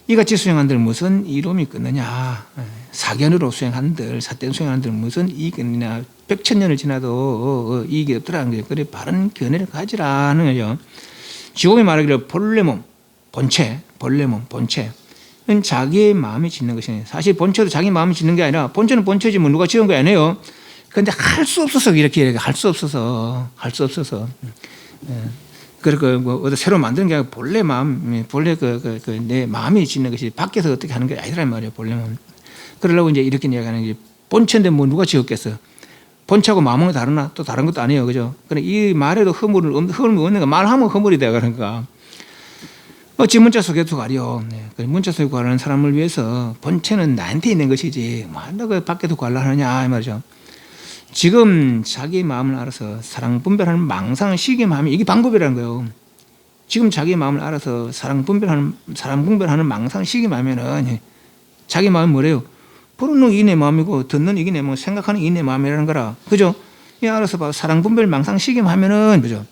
이같이 수행한들 무슨 이로움이 끊느냐. 사견으로 수행한들 삿된 수행한들 무슨 이익이 있느냐. 백천년을 지나도 이익이 없더라는 거예요. 그래 바른 견해를 가지라는 거죠. 지공이 말하기를 본래몸 본체는 자기의 마음이 짓는 것이니 사실 본체도 자기 마음이 짓는 게 아니라 본체는 본체지 뭐 누가 지은 거 아니에요. 그런데 할 수 없어서 이렇게 할 수 없어서 그리고 뭐 어디 새로 만드는 게 아니라 본래 내 마음이 짓는 것이 밖에서 어떻게 하는 게 아니란 말이에요. 본래 마음. 그러려고 이제 이렇게 이야기하는 게 본체인데 뭐 누가 지었겠어요. 본체하고 마음은 다르나? 또 다른 것도 아니에요. 그죠? 그래 이 말에도 허물이 없는 거 말하면 허물이 돼요. 그러니까 어찌 문자 속에 두가리요. 문자 속에 구하는 사람을 위해서 본체는 나한테 있는 것이지 뭐 밖에도 구하려 하느냐 이 말이죠. 지금 자기 마음을 알아서 사랑 분별하는 망상 시기 마음이 이게 방법이라는 거예요. 지금 자기 마음을 알아서 사랑 분별하는 망상 시기 마음에는 자기 마음이 뭐래요? 보는 놈 이게 내 마음이고 듣는 이게 내 마음, 생각하는 이게 내 마음이라는 거라. 그죠? 이 알아서 봐. 사랑 분별 망상 시기 하면은 그죠?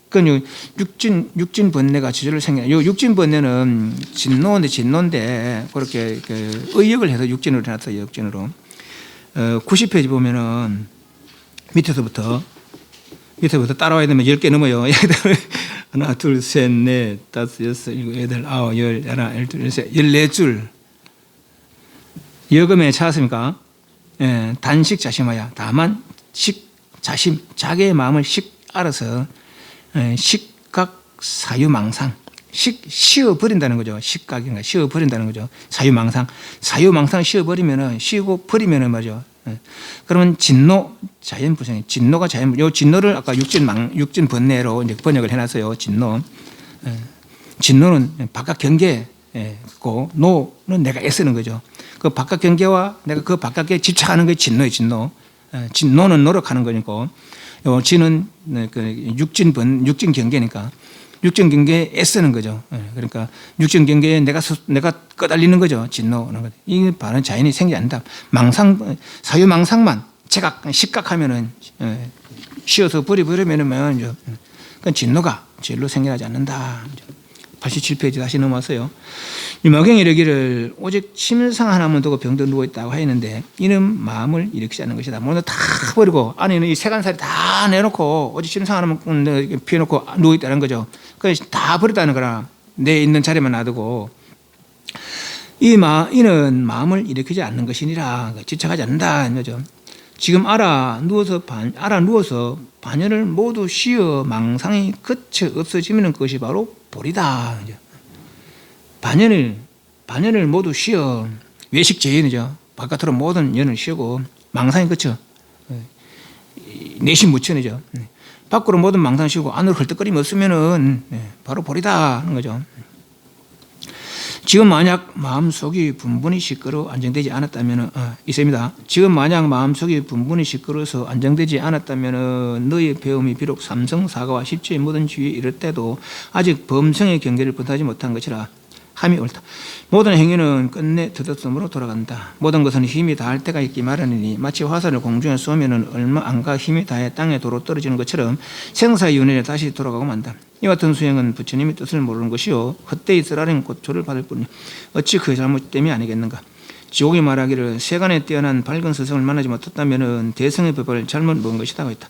그 육진 번뇌가 저절로 생겨요. 요 육진 번뇌는 진노인데 그렇게 의역을 해서 육진으로 해놨어요. 육진으로. 90페이지 보면은 밑에서부터 따라와야 되면 10개 넘어요. 하나, 둘, 셋, 넷, 다섯, 여섯, 일곱, 여덟, 아홉, 열, 하나, 열둘, 셋, 14줄. 여금에 찾았습니까? 단식 자심하야. 다만 자심, 자기의 마음을 알아서 식각 사유망상. 쉬어버린다는 거죠. 식각인가 쉬어버린다는 거죠. 사유망상 쉬어버리면은 쉬고 버리면은 말이죠. 그러면 진노 자연부생, 진노가 요 진노를 아까 육진 번뇌로 이제 번역을 해놨어요. 진노는 바깥 경계고 노는 내가 애쓰는 거죠. 그 바깥 경계와 내가 그 바깥에 집착하는 게 진노예요. 진노는 노력하는 거니까. 요 진은 육진 경계니까. 육정 경계에 애쓰는 거죠. 그러니까 육정 경계에 내가 꺼달리는 거죠. 진노는 거. 이게 바른 자연이 생기지 않는다. 사유망상만 식각하면은 쉬어서 버리면은 그 진노가 진로 생겨나지 않는다. 87페이지 다시 넘어왔어요. 유마경이 이르기를 오직 침상 하나만 두고 병들어 누워 있다고 하였는데 이는 마음을 일으키지 않는 것이다. 모두 다 버리고 안에는 이 세간살이 다 내놓고 오직 침상 하나만 피워놓고 누워 있다는 거죠. 그래서 다 버렸다는 거라. 내 있는 자리만 놔두고 이는 마음을 일으키지 않는 것이니라. 집착하지 않는다는 거죠. 지금 누워서 반연을 모두 쉬어 망상이 그쳐 없어지면 그것이 바로 보리다. 반연을 모두 쉬어 외식제연이죠. 바깥으로 모든 연을 쉬고 망상이 그쳐 내심 무천이죠. 밖으로 모든 망상 쉬고 안으로 헐떡거림이 없으면은 바로 보리다 하는 거죠. 지금 만약 마음속이 분분히 시끄러워 안정되지 않았다면 있습니다. 지금 만약 마음속이 분분히 시끄러워서 안정되지 않았다면 너의 배움이 비록 삼성사가와 십지의 모든 지위에 이를 때도 아직 범성의 경계를 벗어나지 못한 것이라 함이 옳다. 모든 행위는 끝내 드돛음으로 돌아간다. 모든 것은 힘이 다할 때가 있기 마련이니 마치 화살을 공중에 쏘면 얼마 안가 힘이 다해 땅에 도로 떨어지는 것처럼 생사의 윤회에 다시 돌아가고 만다. 이와 같은 수행은 부처님의 뜻을 모르는 것이요 헛되이 쓰라린 고초를 받을 뿐이니 어찌 그 잘못 때문이 아니겠는가. 지옥이 말하기를 세간에 뛰어난 밝은 스승을 만나지 못했다면 대성의 법을 잘못 먹은 것이다 했다.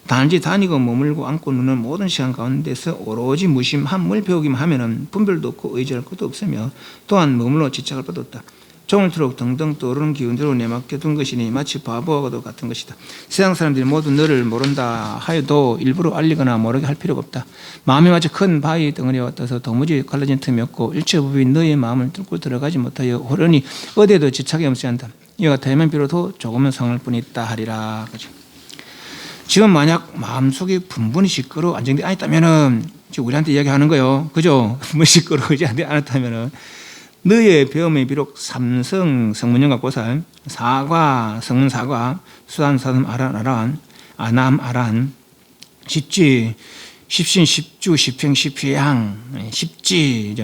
단지 다니고 머물고 앉고 누는 모든 시간 가운데서 오로지 무심함을 배우기만 하면은 분별도 없고 의지할 것도 없으며 또한 머물러 지착할 것도 없다. 종을 틀어 등등 떠오르는 기운대로 내맡겨둔 것이니 마치 바보와도 같은 것이다. 세상 사람들이 모두 너를 모른다 하여도 일부러 알리거나 모르게 할 필요가 없다. 마음이 마치 큰 바위 덩어리와 같아서 도무지 갈라진 틈이 없고 일체부비 너의 마음을 뚫고 들어가지 못하여 호련히 어디에도 지착이 없지 않다. 이와 같으면 비로소 조금은 상할 뿐이 있다 하리라. 그죠? 지금 만약 마음속에 분분히 시끄러워 안정되지 않았다면은 지금 우리한테 이야기하는 거예요. 그죠? 뭐 시끄러워지 않았다면은 너의 배움이 비록 삼성 성문형 갖고서 사과 성문 사과 수단 사담 아란 아란 아남 아란 십지 십신 십주 십행 십회양 십지의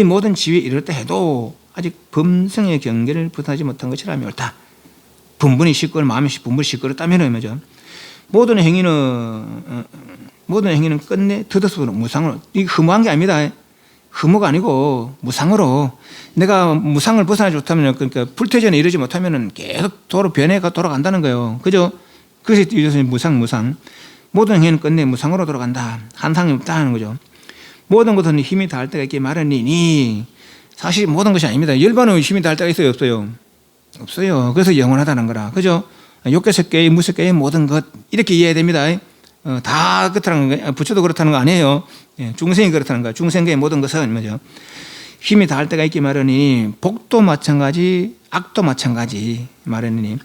모든 지위에 이르렀다 해도 아직 범성의 경계를 벗어나지 못한 것이라면 옳다. 분분히 시끄러 마음이 분분히 시끄럽다면은 뭐죠? 모든 행위는 끝내 더더수로 무상으로 이게 허무한 게 아닙니다. 허무가 아니고 무상으로 내가 무상을 벗어나지 못하면 그러니까 불퇴전에 이르지 못하면은 계속 변해가 돌아간다는 거예요. 그죠? 그래서 이것은 무상 모든 행위는 끝내 무상으로 돌아간다. 한상이 없다는 거죠. 모든 것은 힘이 닿을 때가 있기 마련이니 사실 모든 것이 아닙니다. 열반은 힘이 닿을 때가 있어요, 없어요? 없어요. 그래서 영원하다는 거라. 그죠? 욕계석계의 무석계의 모든 것 이렇게 이해해야 됩니다. 다 그렇다는 거, 부처도 그렇다는 거 아니에요. 중생이 그렇다는 거. 중생계의 모든 것은 뭐죠? 힘이 닿을 때가 있기 마련이니 복도 마찬가지, 악도 마찬가지 마련이니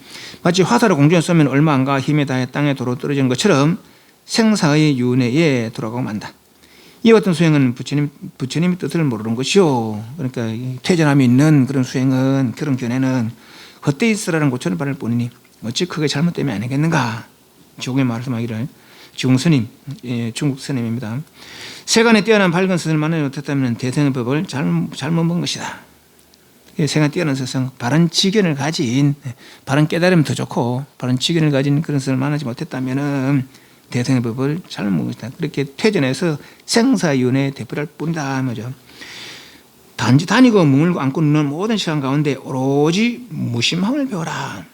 마치 화살을 공중에 쏘면 얼마 안 가 힘이 닿아 땅에 도로 떨어지는 것처럼 생사의 윤회에 돌아가고 만다. 이 같은 수행은 부처님의 뜻을 모르는 것이요. 그러니까 퇴전함이 있는 그런 수행은 그런 견해는 헛되이 있으라는 고천을 받을 뿐이니 어찌 크게 잘못되면 아니겠는가. 조국의 말씀하기를 중스님, 중국 스님입니다. 세간에 뛰어난 밝은 스승을 만나지 못했다면 대생의 법을 잘못 본 것이다. 세간에 뛰어난 스승, 바른 지견을 가진, 바른 깨달으면 더 좋고 바른 지견을 가진 그런 스승을 만나지 못했다면 대생의 법을 잘못 본 것이다. 그렇게 퇴전해서 생사윤회에 대표할 뿐이다. 뭐죠? 단지 다니고 머물고 앉고 누는 모든 시간 가운데 오로지 무심함을 배워라.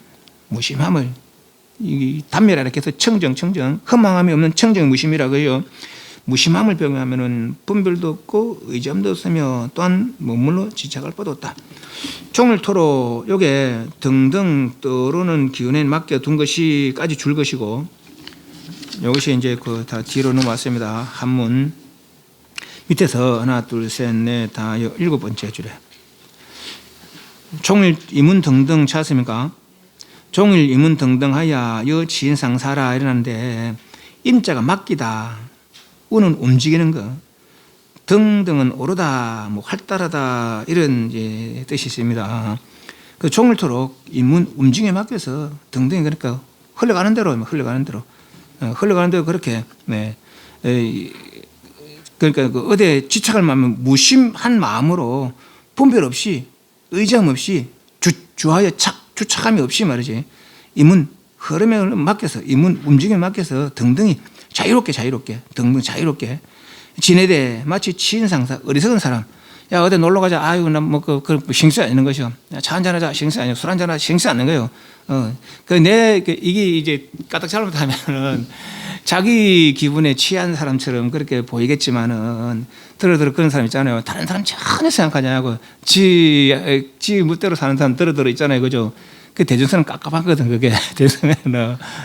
무심함을 이 단멸하라 이렇게 해서 청정 허망함이 없는 청정 무심이라고요. 무심함을 배우면은 분별도 없고 의점도 없으며 또한 머물러 지착할 것도 없다. 종을 토로 요게 등등 떠오르는 기운에 맡겨 둔 것이까지 줄 것이고 이것이 이제 그 다 뒤로 넘어왔습니다. 한문 밑에서 하나 둘 셋 넷 다 7번째 줄에 종일 이문 등등 찾았습니까? 종일 이문 등등하여 여지인상사라 이러는데 임자가 맡기다, 우는 움직이는 거, 등등은 오르다, 뭐 활달하다 이런 이제 뜻이 있습니다. 그 종일 토록 인문 움직임에 맡겨서 등등이 그러니까 흘러가는 대로 그렇게 그러니까 그 어디에 지착을 하면 무심한 마음으로 분별 없이 의정 없이 주하여 주착함이 없이 말이지 인문 흐름에 맡겨서 인문 움직임에 맡겨서 등등이 자유롭게 등등 자유롭게 지내되 마치 치인상사 어리석은 사람 야 어디 놀러 가자 아유 나 뭐 그 신경 안 있는 것이요 차 한잔 하자 신경 아니고 술 한잔 하자 신경 안 있는 거예요. 이게 이제 까딱 잘못하면은 자기 기분에 취한 사람처럼 그렇게 보이겠지만은 들어들어 그런 사람 있잖아요. 다른 사람 전혀 생각하지 않고 지 멋대로 사는 사람 들어들어 있잖아요. 그죠? 그 대중성은 깝깝하거든. 그게 대중성은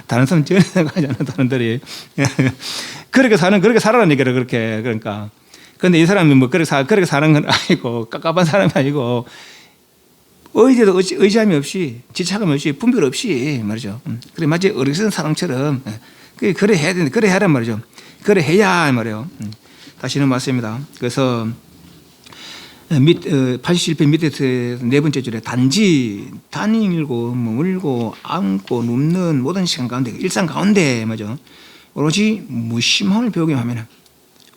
다른 사람 전혀 생각하지 않는 사람들이 그렇게 살아라는 얘기를 그렇게 그러니까. 근데 이 사람이 뭐 그렇게 사는 건 아니고 깝깝한 사람이 아니고 어디에도 의지함이 없이 지착함 없이 분별 없이 말이죠. 그래 마치 어리석은 사람처럼 그래 해야 되는데 그래 하란 말이죠. 그래 해야 말이에요. 다시는 맞습니다. 그래서 87편 밑에서 네 번째 줄에 단지 다니고 머물고 앉고 눕는 모든 시간 가운데 일상 가운데 맞죠. 오로지 무심함을 배우게 하면은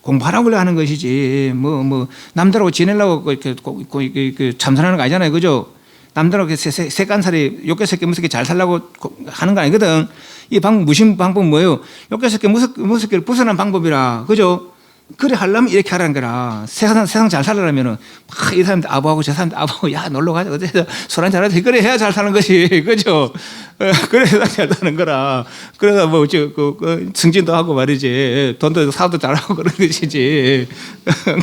공부하라고 하는 것이지 뭐 남들하고 지내려고 참선하는 거 아니잖아요. 그죠? 남들하고 색간살이 욕계새끼 무섭게 잘 살라고 하는 거 아니거든. 이 무심 방법은 뭐예요? 욕계새끼 무섭게를 벗어난 방법이라. 그죠? 그래 하려면 이렇게 하라는 거라. 세상 잘 살려면은 막 이 사람도 아부하고 저 사람도 아부하고 야 놀러 가자 어디서 술 한잔 하자 그래 해야 잘 사는 거지 그죠? 그래 세상 잘 사는 거라. 그래서 뭐 그 승진도 하고 말이지 돈도 사업도 잘하고 그런 것이지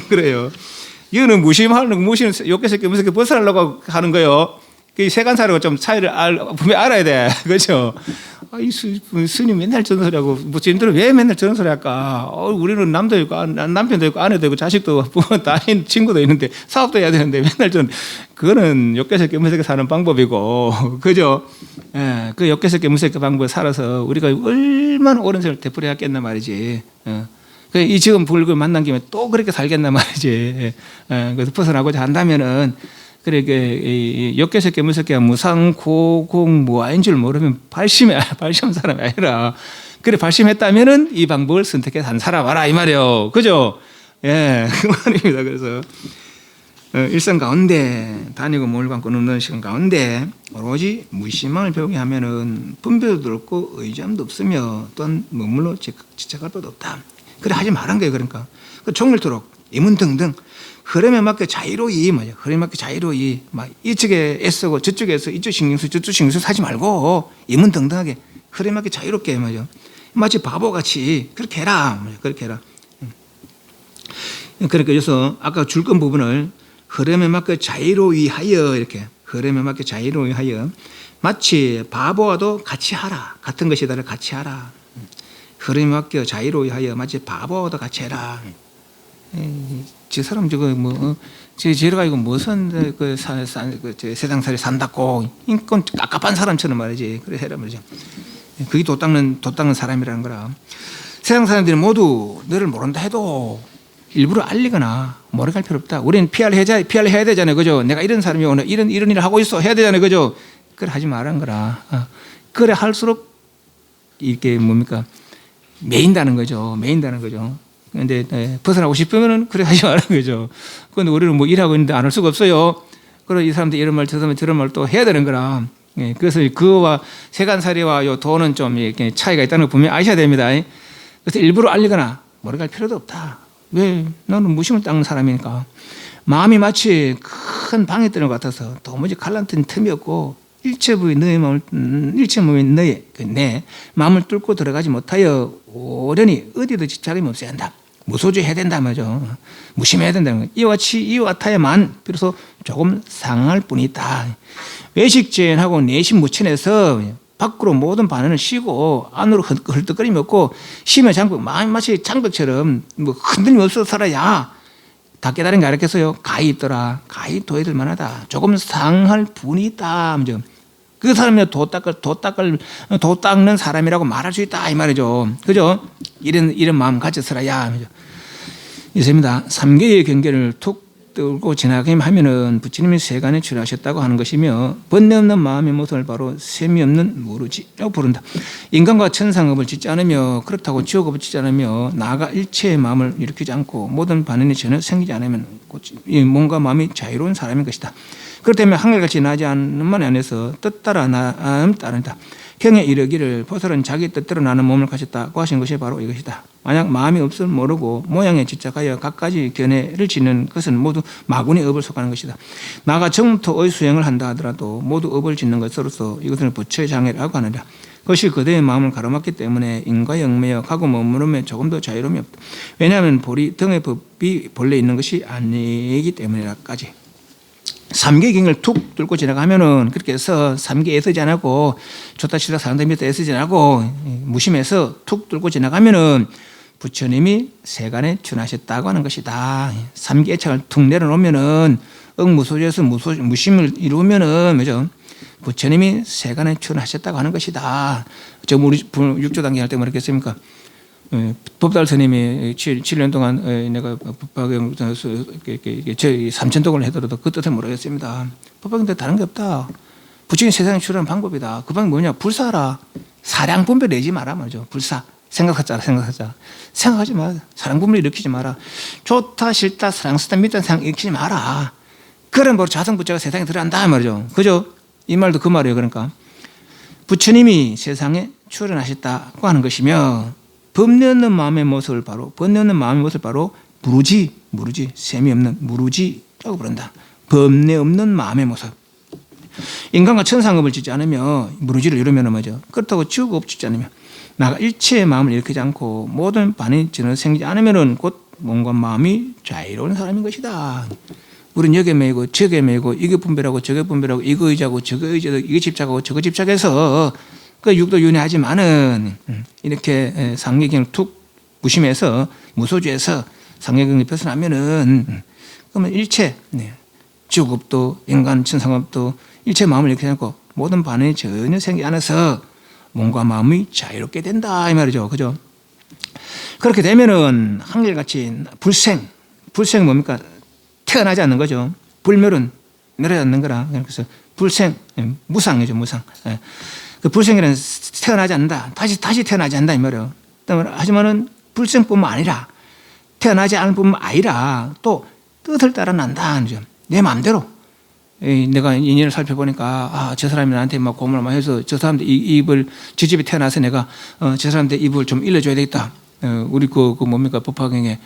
그래요. 이거는 무심하는 욕해서 무섭게 벗어나려고 하는 거예요. 그 세간사라고 좀 차이를 분명히 알아야 돼. 그렇죠? 이 스님 맨날 저런 소리 하고, 뭐, 쟤들은 왜 맨날 저런 소리 할까? 우리는 남도 있고, 남편도 있고, 아내도 있고, 자식도, 부모, 다 친구도 있는데, 사업도 해야 되는데, 맨날 그거는 욕개새끼 무섭게 사는 방법이고, 그죠? 예, 그 욕개새끼 무섭게 방법을 살아서 우리가 얼마나 옳은 생을 되풀이했겠나 말이지. 이 지금 불을 만난 김에 또 그렇게 살겠나 말이지. 그래서 벗어나고자 한다면은, 그러게 역개새끼 무섭게 무상 고공 무아인 줄 모르면 발심한 사람이 아니라 그래 발심했다면은 이 방법을 선택해서 한 살아봐라 이 말이에요. 그죠? 예, 그 말입니다. 그래서 일상 가운데 다니고 몸을 감고 눕는 시간 가운데 오로지 무심함을 배우게 하면은 분별도 없고 의지함도 없으며 또한 머물러 지적할 것도 없다. 그래 하지 말란 거예요. 그러니까 종일토록 이문등등 흐름에 맞게 자유로이 뭐냐 흐름에 맞게 자유로이 막 이쪽에 애쓰고 저쪽에 애써 이쪽 신경 쓰고 저쪽 신경 쓰고 하지 말고 이문등등하게 흐름에 맞게 자유롭게 뭐죠 마치 바보같이 그렇게 해라 그렇게 해라. 그러니까 그래서 아까 줄건 부분을 흐름에 맞게 자유로이 하여 이렇게 흐름에 맞게 자유로이 하여 마치 바보와도 같이 하라 같은 것이다를 같이 하라 흐름에 맞게 자유로이 하여 마치 바보와도 같이 해라. 저 사람 저거 뭐 제가 이거 무슨 그 세상살이 산다고 인권 깝깝한 사람처럼 말이지 그래 해라 말이죠. 그게 도 닦는 사람이라는 거라. 세상 사람들이 모두 너를 모른다 해도 일부러 알리거나 모르게 할 필요 없다. 우리는 PR을 해야 되잖아요, 그죠? 내가 이런 사람이 오늘 이런 일을 하고 있어 해야 되잖아요, 그죠? 그래 하지 말란 거라. 그래 할수록 이게 뭡니까 매인다는 거죠. 근데 벗어나고 싶으면은 그래 하지 말라는 거죠. 그런데 우리는 뭐 일하고 있는데 안 할 수가 없어요. 그래 이 사람들 이런 말 저 사람 저런 말 또 해야 되는 거라. 그래서 그거와 세간살이와 요 돈은 좀 이렇게 차이가 있다는 걸 분명히 아셔야 됩니다. 그래서 일부러 알리거나 모르게 할 필요도 없다. 왜? 너는 무심을 닦는 사람이니까. 마음이 마치 큰 방에 뜨는 것 같아서 도무지 갈라뜨린 틈이 없고 일체부의 너의 내 마음을 뚫고 들어가지 못하여 오련히 어디도 집착이 없어야 한다. 무소주해야 된다 말이죠. 무심해야 된다는 거예요. 이와 타야만 비로소 조금 상할 뿐이다. 외식제하고 내심 무천해서 밖으로 모든 반응을 쉬고 안으로 헐떡거림이 없고 심의 장벽 마치 장벽처럼 뭐 흔들림 없어서 살아야 다 깨달은 게 알았겠어요. 가히 있더라. 가히 도해될 만하다. 조금 상할 뿐이다. 그 사람이 도 닦는 사람이라고 말할 수 있다 이 말이죠. 그죠? 이런 마음 가졌으라야. 있습니다. 3개의 경계를 툭 뚫고 지나가기만 하면은 부처님이 세간에 출하셨다고 하는 것이며 번뇌 없는 마음의 모습을 바로 셈이 없는 무르지라고 부른다. 인간과 천상업을 짓지 않으며 그렇다고 지옥업을 짓지 않으며 나아가 일체의 마음을 일으키지 않고 모든 반응이 전혀 생기지 않으면 몸과 마음이 자유로운 사람인 것이다. 그렇다면 한결같이 나지 않는 만 안에서 뜻따라 나음 따른다. 경에 이르기를 보살은 자기 뜻대로 나는 몸을 가졌다고 하신 것이 바로 이것이다. 만약 마음이 없을 모르고 모양에 집착하여 갖가지 견해를 짓는 것은 모두 마군의 업을 속하는 것이다. 나가 정토의 수행을 한다 하더라도 모두 업을 짓는 것으로서 이것을 부처의 장애라고 하느냐. 그것이 그대의 마음을 가로막기 때문에 인과에 얽매여 가고 머무름에 조금도 자유로움이 없다. 왜냐하면 등의 법이 본래 있는 것이 아니기 때문이라까지. 3개 경을 툭 뚫고 지나가면은 그렇게 해서 3개 애쓰지 않고 좋다 싫다 사람들 밑에 애쓰지 않고 무심해서 툭 뚫고 지나가면은 부처님이 세간에 출하셨다고 하는 것이다. 3개 애착을 툭 내려놓으면은 억무소지에서 무심을 이루면은 뭐죠? 부처님이 세간에 출하셨다고 하는 것이다. 저 우리 6조 단계 할 때 뭐랬겠습니까? 법달 스님이 7년 동안 내가 법화경 3,000독을 해더라도 그 뜻을 모르겠습니다. 법화경도 다른 게 없다. 부처님 세상에 출하는 방법이다. 그 방법이 뭐냐? 불사라. 사량 분별 내지 마라 말이죠. 불사. 생각하자. 생각하지 마라. 사량 분별 일으키지 마라. 좋다 싫다 사랑스다 믿다 생각 일으키지 마라. 그런 바로 자성부처가 세상에 들어간다 말이죠. 그죠? 이 말도 그 말이에요. 그러니까 부처님이 세상에 출현하셨다고 하는 것이며 번뇌 없는 마음의 모습을 바로 무루지, 셈이 없는 무루지라고 부른다. 번뇌 없는 마음의 모습. 인간과 천상업을 짓지 않으며 무루지를 이루면 뭐죠? 그렇다고 지옥업 짓지 않으며 나가 일체의 마음을 일으키지 않고 모든 반응이 생기지 않으면 곧 몸과 마음이 자유로운 사람인 것이다. 우리는 여기에 매이고 저기에 매이고 이게 분별하고 저게 분별하고 이거 의지하고 저거 의지하고 이게 집착하고 저거 집착해서 그 육도 윤회하지만은 이렇게 상계경을 툭 무심해서 무소주해서 상계경을 벗어나면은 그러면 일체 지옥업도 인간 천상업도 일체 마음을 이렇게 않고 모든 반응이 전혀 생기지 않아서 몸과 마음이 자유롭게 된다 이 말이죠. 그죠? 그렇게 되면은 한결같이 불생 뭡니까? 태어나지 않는 거죠. 불멸은 멸하지 않는 거라. 그래서 불생 무상이죠. 무상. 그 불생이라는 태어나지 않는다. 다시 태어나지 않는다 이 말이에요. 하지만은 불생뿐만 아니라 태어나지 않을 뿐만 아니라 또 뜻을 따라 난다. 내 마음대로. 내가 인연을 살펴보니까 저 사람이 나한테 막 고문을 많이 해서 저 사람들 입을 저 집에 태어나서 내가 저 사람들 입을 좀 일러줘야 되겠다. 우리 그 뭡니까 법화경에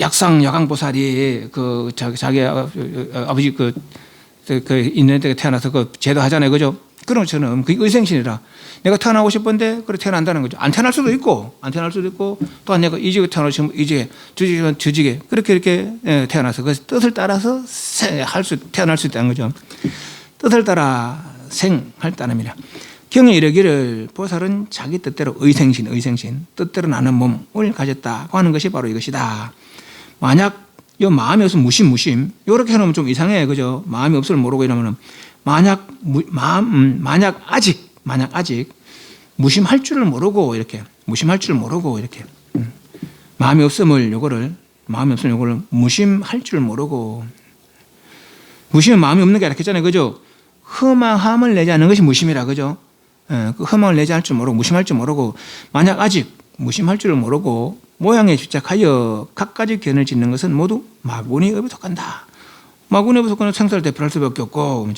약상야강보살이 그 자기 아버지 그 있는 데 태어나서 그 제도하잖아요, 그죠? 그런 것처럼 그게 의생신이라 내가 태어나고 싶은데 그래 태어난다는 거죠. 안 태어날 수도 있고 또한 내가 이 집에 태어나고 싶으면 이 집에 저 집에 그렇게 이렇게 태어나서 그 뜻을 따라서 태어날 수 있다는 거죠. 뜻을 따라 생할 따름이라. 경에 이르기를 보살은 자기 뜻대로 의생신 뜻대로 나는 몸을 가졌다고 하는 것이 바로 이것이다. 만약 이 마음이 없으면 무심 이렇게 해놓으면 좀 이상해, 그죠? 마음이 없을 모르고 이러면은 만약 아직 무심할 줄을 모르고 이렇게 마음이 없음을 요거를 무심할 줄 모르고 무심은 마음이 없는 게 아니라 했잖아요, 그죠? 허망함을 내지 않는 것이 무심이라, 그죠? 그 허망을 내지 않을 줄 모르고 무심할 줄 모르고 만약 아직 무심할 줄을 모르고 모양에 집착하여 갖가지 견을 짓는 것은 모두 마구니 업에 속한다. 마구니 업에 속하는 생사를 대표할 수밖에 없고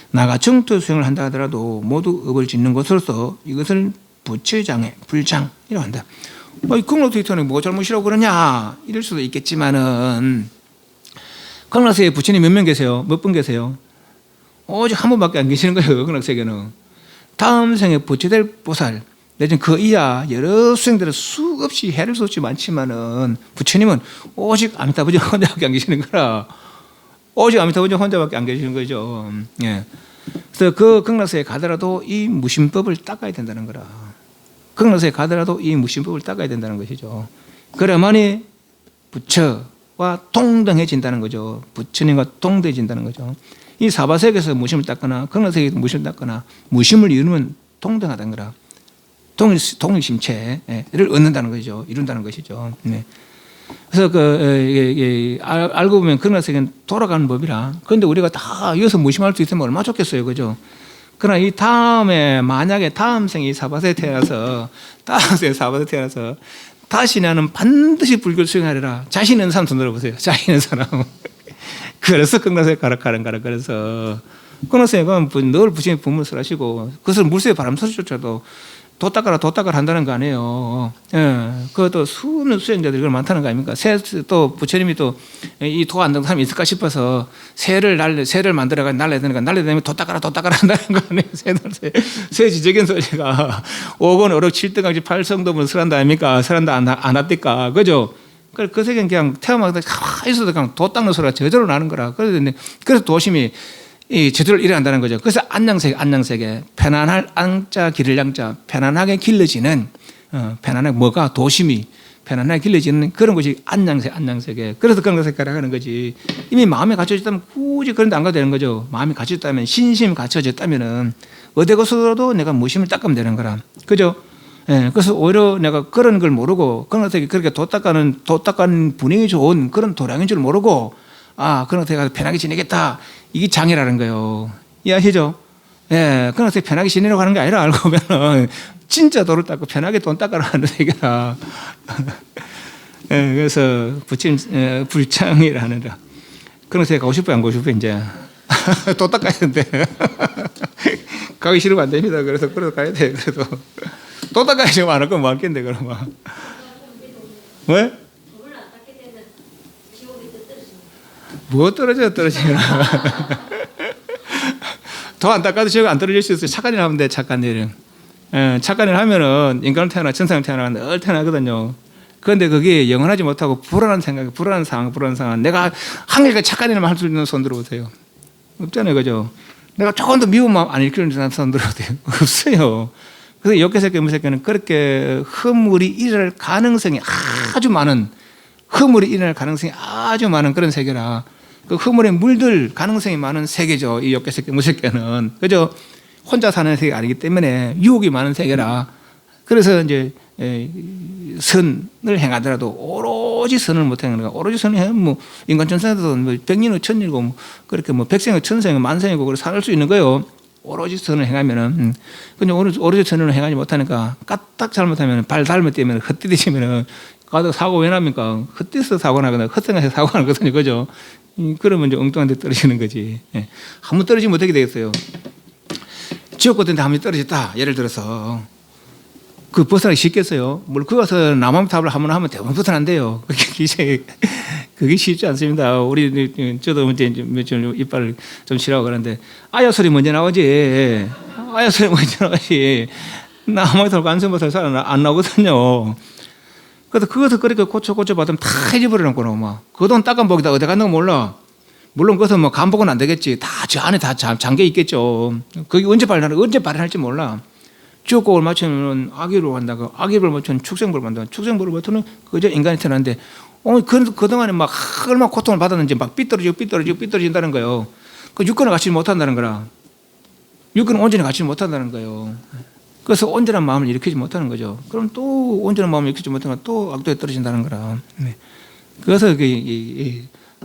나가 정토 수행을 한다 하더라도 모두 업을 짓는 것으로서 이것을 부처장애 불장이라고 한다. 극락투이터는 뭐가 잘못이라고 그러냐 이럴 수도 있겠지만은 극락세계에 부처님 몇 명 계세요? 몇 분 계세요? 오직 한 분밖에 안 계시는 거예요. 극락세계는 다음 생에 부처될 보살 내지는 그 이하 여러 수행들은 수없이 해를 수 없이 많지만은 부처님은 오직 아미타부지 혼자밖에 안 계시는 거라. 오직 아미타부지 혼자밖에 안 계시는 거죠. 예. 그래서 그 극락세에 가더라도 이 무심법을 닦아야 된다는 거라. 극락세에 가더라도 이 무심법을 닦아야 된다는 것이죠. 그래야만이 부처와 동등해진다는 거죠. 부처님과 동등해진다는 거죠. 이 사바세계에서 무심을 닦거나 극락세계에서 무심을 닦거나 무심을 이루면 동등하다는 거라. 동일심체를 얻는다는 거죠. 이룬다는 것이죠. 네. 그래서 알고 보면 극락세계는 돌아가는 법이라. 그런데 우리가 다 이어서 무심할 수 있으면 얼마나 좋겠어요, 그죠? 그러나 이 다음에 만약에 다음 생이 사바세에 태어나서 다시 나는 반드시 불교를 수행하리라. 자신 있는 사람 손 들어보세요. 자신 있는 사람. 그래서 극락세계 가락가는 거라. 그래서 극락세계 가면 늘 부처님 법문을 하시고 그것을 물새에 바람 소리조차도 도 닦아라 한다는 거 아니에요. 예. 그것도 수많은 수행자들이 많다는 거 아닙니까? 또 부처님이 또 이 도 안 닦는 사람이 있을까 싶어서 새를 만들어가 날려야 되니까 날려야 도 닦아라 한다는 거 아니에요. 새 지적인 소리가 5권 5력 7등강지 8성도분 설한다 아닙니까? 설한다 안 합니까? 그죠? 그 세계는 그냥 태어나서 가만히 있어도 그냥 도 닦는 소리가 저절로 나는 거라. 그래서 도심이 제대로 일어난다는 거죠. 그래서 안녕세계 편안할 안자 기를 양자 편안하게 길러지는 편안하게 뭐가 도심이 편안하게 길러지는 그런 것이 안녕세계. 그래서 그런 것을 가라가는 거지. 이미 마음이 갖춰졌다면 굳이 그런 데 안 가도 되는 거죠. 마음이 갖춰졌다면 신심이 갖춰졌다면은 어디 가서도 내가 무심을 닦으면 되는 거라. 그죠? 예, 그래서 오히려 내가 그런 걸 모르고 그런 것에 그렇게 도 닦는 분위기 좋은 그런 도량인 줄 모르고 그런 것에 가서 편하게 지내겠다. 이게 장애라는 거예요. 이해하시죠? 예, 그런 것에 편하게 지내려고 하는 게 아니라 알고 보면은 진짜 도를 닦고 편하게 돈 닦아라 하는 얘기라. 예, 그래서 부처님 불창이라는 그런 것에 가고 싶어요, 안 가고 싶어요, 이제. 돈 닦아야 되는데. 가기 싫으면 안 됩니다. 그래서 가야 돼, 그래도. 또 닦아야 지금 안 할 거면 뭐 할겠는데, 그러면. 왜? 뭐 떨어지나. 더 안 닦아도 지옥 안 떨어질 수 있어요. 착한 일 하면 돼, 착한 일. 착한 일 하면은 인간을 태어나, 천상을 태어나는데 늘 태어나거든요. 그런데 그게 영원하지 못하고 불안한 생각, 불안한 상황. 내가 한결같이 착한 일만 할 수 있는 손 들어보세요. 없잖아요, 그죠? 내가 조금 더 미운 마음 안 일으키는 사람 손 들어보세요. 없어요. 그래서 역계세계, 무색계는 그렇게 허물이 일어날 가능성이 아주 많은, 허물이 일어날 가능성이 아주 많은 그런 세계라. 그 허물에 물들 가능성이 많은 세계죠. 이 역계세계, 무색계는. 그죠? 혼자 사는 세계가 아니기 때문에 유혹이 많은 세계라. 그래서 이제 선을 행하더라도 오로지 선을 못 행하는 거야. 오로지 선을 행하면 뭐 인간 천상에도 뭐 백년의 천일고 뭐 그렇게 뭐 백생의 천생의 만생이고 그렇게 살 수 있는 거예요. 오로지 선을 행하면은. 근데 오로지 선을 행하지 못하니까 까딱 잘못하면 발 잘못되면 헛디디시면은 가도 사고 왜 납니까? 헛디서 사고 나거나 헛생해서 사고 나거든요. 그죠? 그러면 이제 엉뚱한 데 떨어지는 거지. 한번 떨어지면 어떻게 되겠어요? 지옥 같은 데 한번 떨어졌다. 예를 들어서. 그 벗어나기 쉽겠어요? 뭘 그것을 남한탑을 한번 하면 대부분 벗어난대요. 그게 쉽지 않습니다. 저도 이제 며칠 이빨을 좀 치라고 그러는데, 아야 소리 먼저 나오지. 아야 소리 먼저 나오지. 남한탑 간선벗어 안 나오거든요. 그래서 그것을 그렇게 고쳐 받으면 다 잊어버리는구나, 막. 그 돈 닦아 먹이다 어디 갔는 거 몰라. 물론 그것은 뭐 간복은 안 되겠지. 다 저 안에 다 잠겨 있겠죠. 그게 언제 발현할지 몰라. 지옥국을 맞추면 악의로 한다고, 악의를 맞추면 축생부를 만든다. 축생부를 맞추면 그저 인간이 태어났는데, 그동안에 막 얼마나 고통을 받았는지 막 삐뚤어진다는 거예요. 그 육근을 갖추지 못한다는 거라. 육근은 온전히 갖추지 못한다는 거예요. 그래서 온전한 마음을 일으키지 못하는 거죠. 그럼 또 온전한 마음을 일으키지 못하면 또 악도에 떨어진다는 거라. 그래서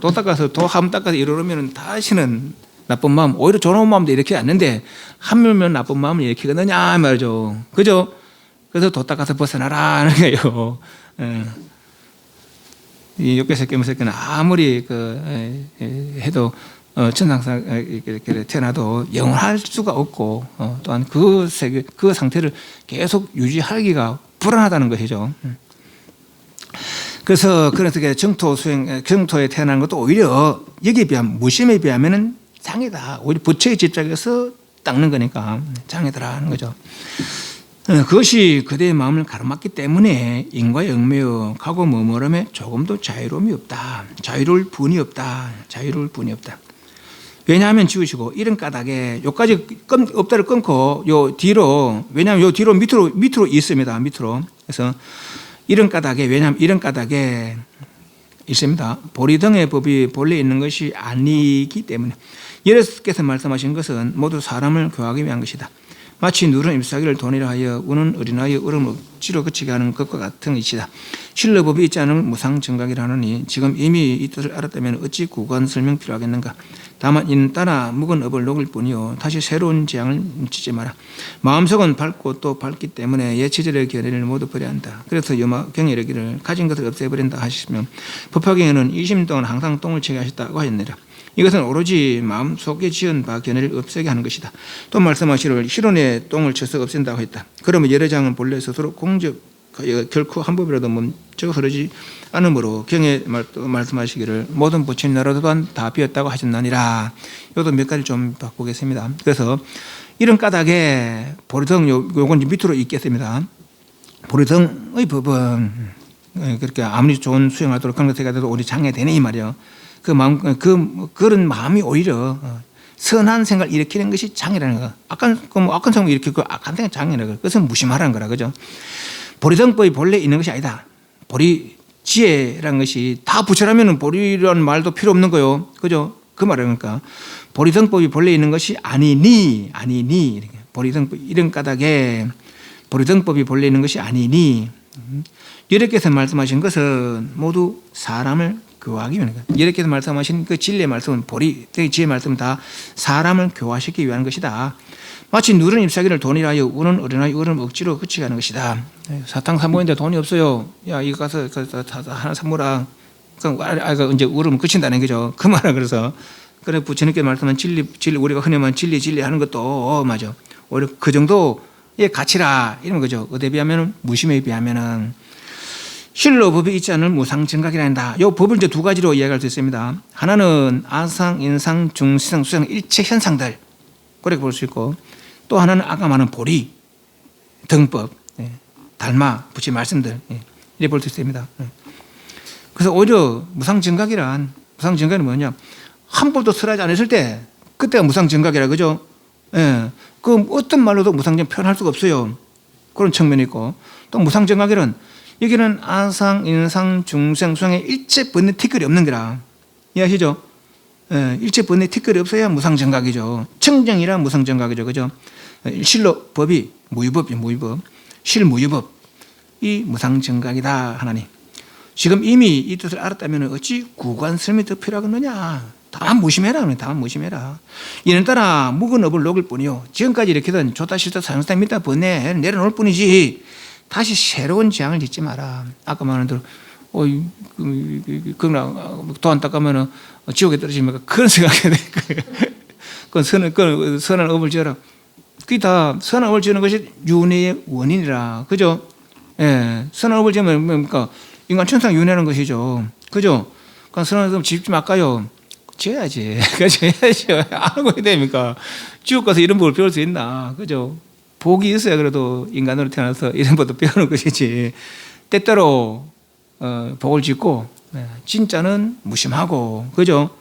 도 닦아서 도 함 닦아서 이러면 다시는 나쁜 마음, 오히려 좋은 마음도 일으키지 않는데 하물며 나쁜 마음을 일으키거든요 말이죠. 그죠? 그래서 도 닦아서 벗어나라 하는 거예요. 이 역계세계, 무색계는 아무리 해도 천상사 태어나도 영원할 수가 없고 또한 그 세계, 그 상태를 계속 유지하기가 불안하다는 것이죠. 그래서 정토에 태어나는 것도 오히려 여기에 비하면, 무심에 비하면은 장애다. 오히려 부처의 집착에서 닦는 거니까 장애더라는 거죠. 그것이 그대의 마음을 가로막기 때문에 인과에 얽매여 가고 머무름에 조금도 자유로움이 없다. 자유로울 분이 없다. 왜냐하면 지우시고 이런 까닭에 요까지 업다를 끊고 요 뒤로, 왜냐하면 요 뒤로 밑으로 있습니다. 밑으로. 그래서 이런 까닭에, 왜냐하면 이런 까닭에 있습니다. 보리등의 법이 본래 있는 것이 아니기 때문에. 예수께서 말씀하신 것은 모두 사람을 교하기 위한 것이다. 마치 누른 잎사귀를 돈이라 하여 우는 어린아이의 울음을 억지로 그치게 하는 것과 같은 이치다. 실로 법이 있지 않은 무상정각이라 하느니 지금 이미 이 뜻을 알았다면 어찌 구간 설명 필요하겠는가. 다만 이는 따라 묵은 업을 녹일 뿐이요 다시 새로운 재앙을 묻히지 마라. 마음속은 밝고 또 밝기 때문에 예치절의 견해를 모두 버려야 한다. 그래서 요마경에 이르기를 가진 것을 없애버린다 하시면 법화경에는 20년 동안 항상 똥을 치게 하셨다고 하였느니라. 이것은 오로지 마음속에 지은 바 견해를 없애게 하는 것이다. 또 말씀하시기를 실온에 똥을 쳐서 없앤다고 했다. 그러면 여러 장은 본래 스스로 결코 한 법이라도 멈춰 흐르지 않으므로 경에 말씀하시기를 모든 부처님 나라도 또한 다 비었다고 하셨나니라. 이것도 몇 가지 좀 바꾸겠습니다. 그래서 이런 까닭에 보리등, 요건 밑으로 있겠습니다. 보리등의 법은 그렇게 아무리 좋은 수행하도록 그런 것에 가도 우리 장애되네 이 말이에요. 그런 마음이 오히려 선한 생각을 일으키는 것이 장애라는 거. 악한 생각을 일으키고 악한 생각 장애라는 거. 그것은 무심하라는 거라. 그죠? 보리등법이 본래 있는 것이 아니다. 보리지혜라는 것이 다 부처라면 보리라는 말도 필요 없는 거요. 그죠? 그 말이니까. 보리등법이 본래 있는 것이 아니니. 보리등법, 이런 까닭에 보리등법이 본래 있는 것이 아니니. 여러께서 말씀하신 것은 모두 사람을 교화하기 위한 것. 여러께서 말씀하신 그 진리의 말씀은 지혜의 말씀은 다 사람을 교화시키기 위한 것이다. 마치 누른 잎사귀를 돈이라 하여 우는 어린아이 울음을 억지로 그치게 하는 것이다. 사탕 사 먹는데 돈이 없어요. 야, 이거 가서 하나 사 먹으라. 그럼 아이가 이제 울음을 그친다는 거죠. 그 말은 그래서 부처님께 말씀한 진리 우리가 흔히 말하는 진리 하는 것도 맞아. 오히려 그 정도 이 가치라 이런 거죠. 어디에 비하면 무심에 비하면은 실로 법이 있지 않을 무상증각이란다. 이 법을 이제 두 가지로 이야기할 수 있습니다. 하나는 아상, 인상, 중상, 수상 일체 현상들 그렇게 볼 수 있고, 또 하나는 아까 말한 보리, 등법, 달마, 부처 말씀들 이렇게 볼 수 있습니다. 그래서 오히려 무상증각이란 뭐냐? 한 법도 설하지 않았을 때 그때가 무상증각이라 그죠? 그 어떤 말로도 무상증각 표현할 수가 없어요. 그런 측면이 있고, 또 무상증각이란 여기는 아상, 인상, 중생, 수상에 일체 번뇌 티끌이 없는 거라. 이해하시죠? 일체 번뇌 티끌이 없어야 무상증각이죠. 청정이라 무상증각이죠. 그죠? 실로 법이 무위법, 실무위법, 이 무상증각이다 하나님. 지금 이미 이 뜻을 알았다면 어찌 구관설명이 더 필요하겠느냐? 다만 무심해라. 이는 따라 묵은 업을 녹일 뿐이요. 지금까지 이렇게든 좋다 싫다 사용스타 믿다 번뇌 내려놓을 뿐이지 다시 새로운 재앙을 짓지 마라. 아까 말한 대로 도안 닦으면 지옥에 떨어지니까 그런 생각이 돼. 그건 선한 업을 지어라. 그게 다 선한 업을 지는 것이 윤회의 원인이라. 그죠? 선한 업을 지으면 뭡니까? 인간 천상 윤회하는 것이죠. 그죠? 그러니까 선한 업 짓지 말까요? 지어야지. 지어야죠. 알고 해야 됩니까? 지옥 가서 이런 법을 배울 수 있나? 그죠? 복이 있어야 그래도 인간으로 태어나서 이런 법도 배우는 것이지. 때때로 복을 짓고 진짜는 무심하고, 그죠?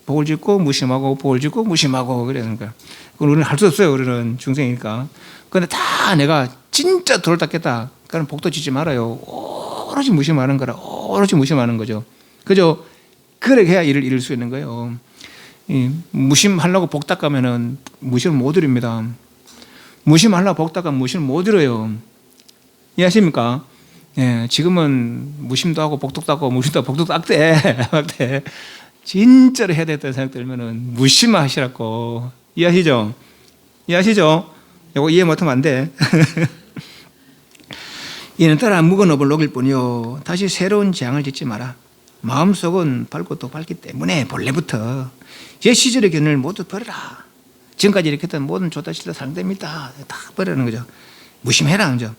복을 짓고 무심하고 복을 짓고 무심하고 그러니까 그건 우리는 할 수 없어요. 우리는 중생이니까. 그런데 다 내가 진짜 돌을 닦겠다. 그럼 복도 짓지 말아요. 오로지 무심하는 거라. 오로지 무심하는 거죠. 그죠? 그렇게 해야 일을 이룰 수 있는 거예요. 무심하려고 복 닦으면은 무심을 못 이룹니다. 무심하려고 복 닦으면 무심을 못 이뤄요. 이해하십니까? 지금은 무심도 하고 복도 닦고 무심도 하고 복도 닦대. 진짜로 해야 되겠다는 생각 들면은 무심하시라고. 이해하시죠? 이거 이해 못하면 안 돼. 이는 따라 묵은 업을 녹일 뿐이요. 다시 새로운 재앙을 짓지 마라. 마음속은 밝고 또 밝기 때문에 본래부터 옛 시절의 견해를 모두 버려라. 지금까지 이렇게 했던 모든 좋다 싫다 상대입니다. 다 버리는 거죠. 무심해라. 그죠?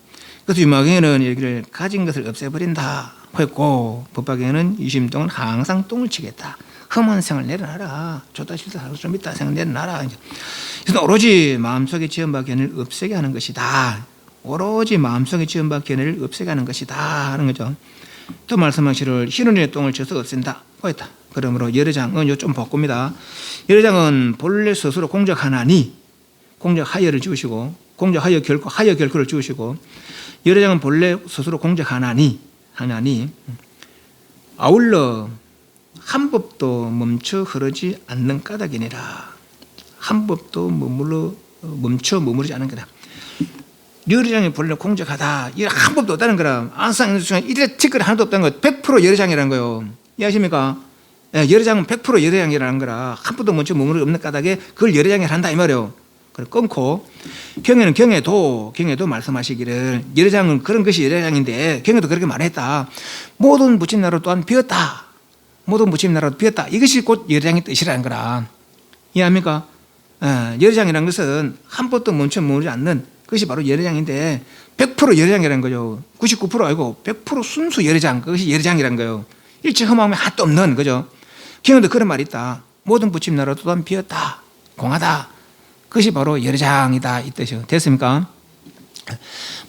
그래서 유마경에는 여기를 가진 것을 없애버린다 했고, 법화경에는 유심 동은 항상 똥을 치겠다. 험한 생을 내려놔라. 좋다 싫다 좀 있다 생을 내려놔라. 그래서 오로지 마음속에 지은 견해를 없애게 하는 것이다. 오로지 마음속에 지은 견해를 없애게 하는 것이다 하는 거죠. 또 말씀하시를 희눈의 똥을 쳐서 없앤다 했다. 그러므로 열애장은 요좀 바꿉니다. 열애장은 본래 스스로 공적하나니 공적하여를 지우시고, 공적하여 결코 하여 결코를 지우시고, 열애장은 본래 스스로 공적하나니 아울러 한 법도 멈춰 흐르지 않는 까닭이니라. 한 법도 멈춰 머무르지 않는 거다. 열애장이 본래 공적하다. 이 한 법도 없다는 거라. 안상 중에 이래 티끌 하나도 없다는 거. 100% 열애장이라는 거예요. 이해하십니까? 열애장은 100% 열애장이라는 거라. 한 법도 멈춰 머무르지 없는 까닭에 그걸 열애장이라 한다 이 말이에요. 그걸 끊고, 경에는 경에도 말씀하시기를 열애장은 그런 것이 열애장인데 경에도 그렇게 말했다. 모든 부침나루 또한 비었다. 모든 부침나루 비었다. 이것이 곧 열애장의 뜻이라는 거라. 이해합니까? 열애장이라는 것은 한 법도 멈춰 머무르지 않는 그것이 바로 열애장인데 100% 열애장이라는 거죠. 99% 아니고 100% 순수 열애장. 그것이 열애장이라는 거예요. 일체 험함이 하나도 없는 거죠. 경에도 그런 말이 있다. 모든 부침나루 또한 비었다. 공하다. 그것이 바로 열애장이다 이 뜻이요. 됐습니까?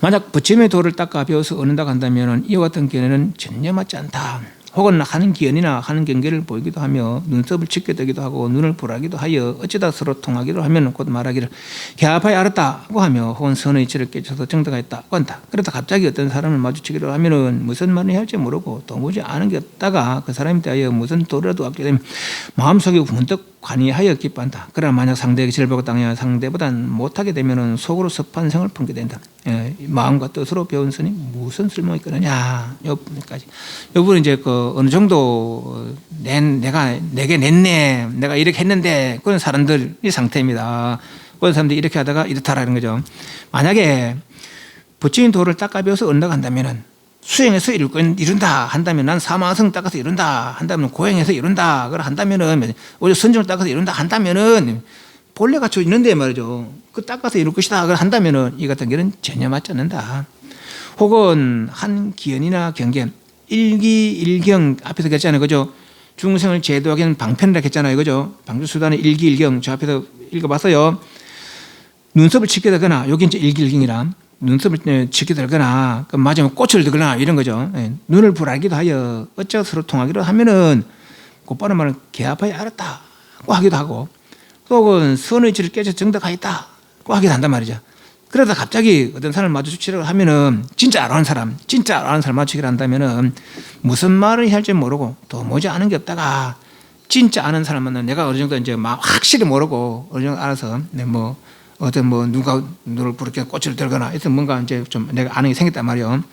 만약 부침의 돌을 닦아 배워서 얻는다고 한다면 이와 같은 견해는 전혀 맞지 않다. 혹은 하는 기연이나 하는 경계를 보이기도 하며 눈썹을 짙게되기도 하고 눈을 불하기도 하여 어쩌다 서로 통하기도 하면 곧 말하기를 개아파에 알았다고 하며, 혹은 선의 이치를 깨쳐서 정당했다고 한다. 그러다 갑자기 어떤 사람을 마주치기로 하면은 무슨 말을 해야 할지 모르고 도무지 아는 게 없다가 그 사람에 대하여 무슨 도리라도 얻게 되면 마음속에 문득 관이하여 기뻐한다. 그러나 만약 상대에게 질보고 당하여 상대보단 못하게 되면은 속으로 섭한 생을 품게 된다. 마음과 뜻으로 배운 선이 무슨 쓸모가 있겠느냐. 여기까지. 여부는 이제 어느 정도 내게 냈네, 내가 이렇게 했는데 그런 사람들이 상태입니다. 그런 사람들이 이렇게 하다가 이렇다라는 거죠. 만약에 부처인 도를 닦아 배워서 얻는다고 한다면은 수행해서 이룬다 한다면, 난 사마성 닦아서 이룬다 한다면, 고행해서 이룬다 그걸 한다면은, 오히려 선정을 닦아서 이룬다 한다면은 본래 갖춰 있는데 말이죠. 그 닦아서 이룰 것이다. 그걸 한다면은 이 같은 경우는 전혀 맞지 않는다. 혹은 한 기연이나 경견, 일기일경 앞에서 했잖아요. 그죠? 중생을 제도하기는 방편이라고 했잖아요. 그죠? 방주수단의 일기일경 저 앞에서 읽어봤어요. 눈썹을 치게 되거나 여기 이제 일기일경이라 눈썹을 치게 되거나 맞으면 꽃을 들거나 이런 거죠. 눈을 불알기도 하여 어쩌 서로 통하기로 하면은 곧바로 말은 개 아파야 알았다고 하기도 하고 혹은 선의 질을 깨져 정덕하였다고 하기도 한단 말이죠. 그러다 갑자기 어떤 사람을 마주치려고 하면은 진짜 알아는 사람 마주치기를 한다면은 무슨 말을 해야 할지 모르고 도무지 아는 게 없다가 진짜 아는 사람은 내가 어느 정도 이제 막 확실히 모르고 어느 정도 알아서 뭐 어떤 뭐 누가 너를 부르게 꽃을 들거나 하여튼 뭔가 이제 좀 내가 아는 게 생겼단 말이에요.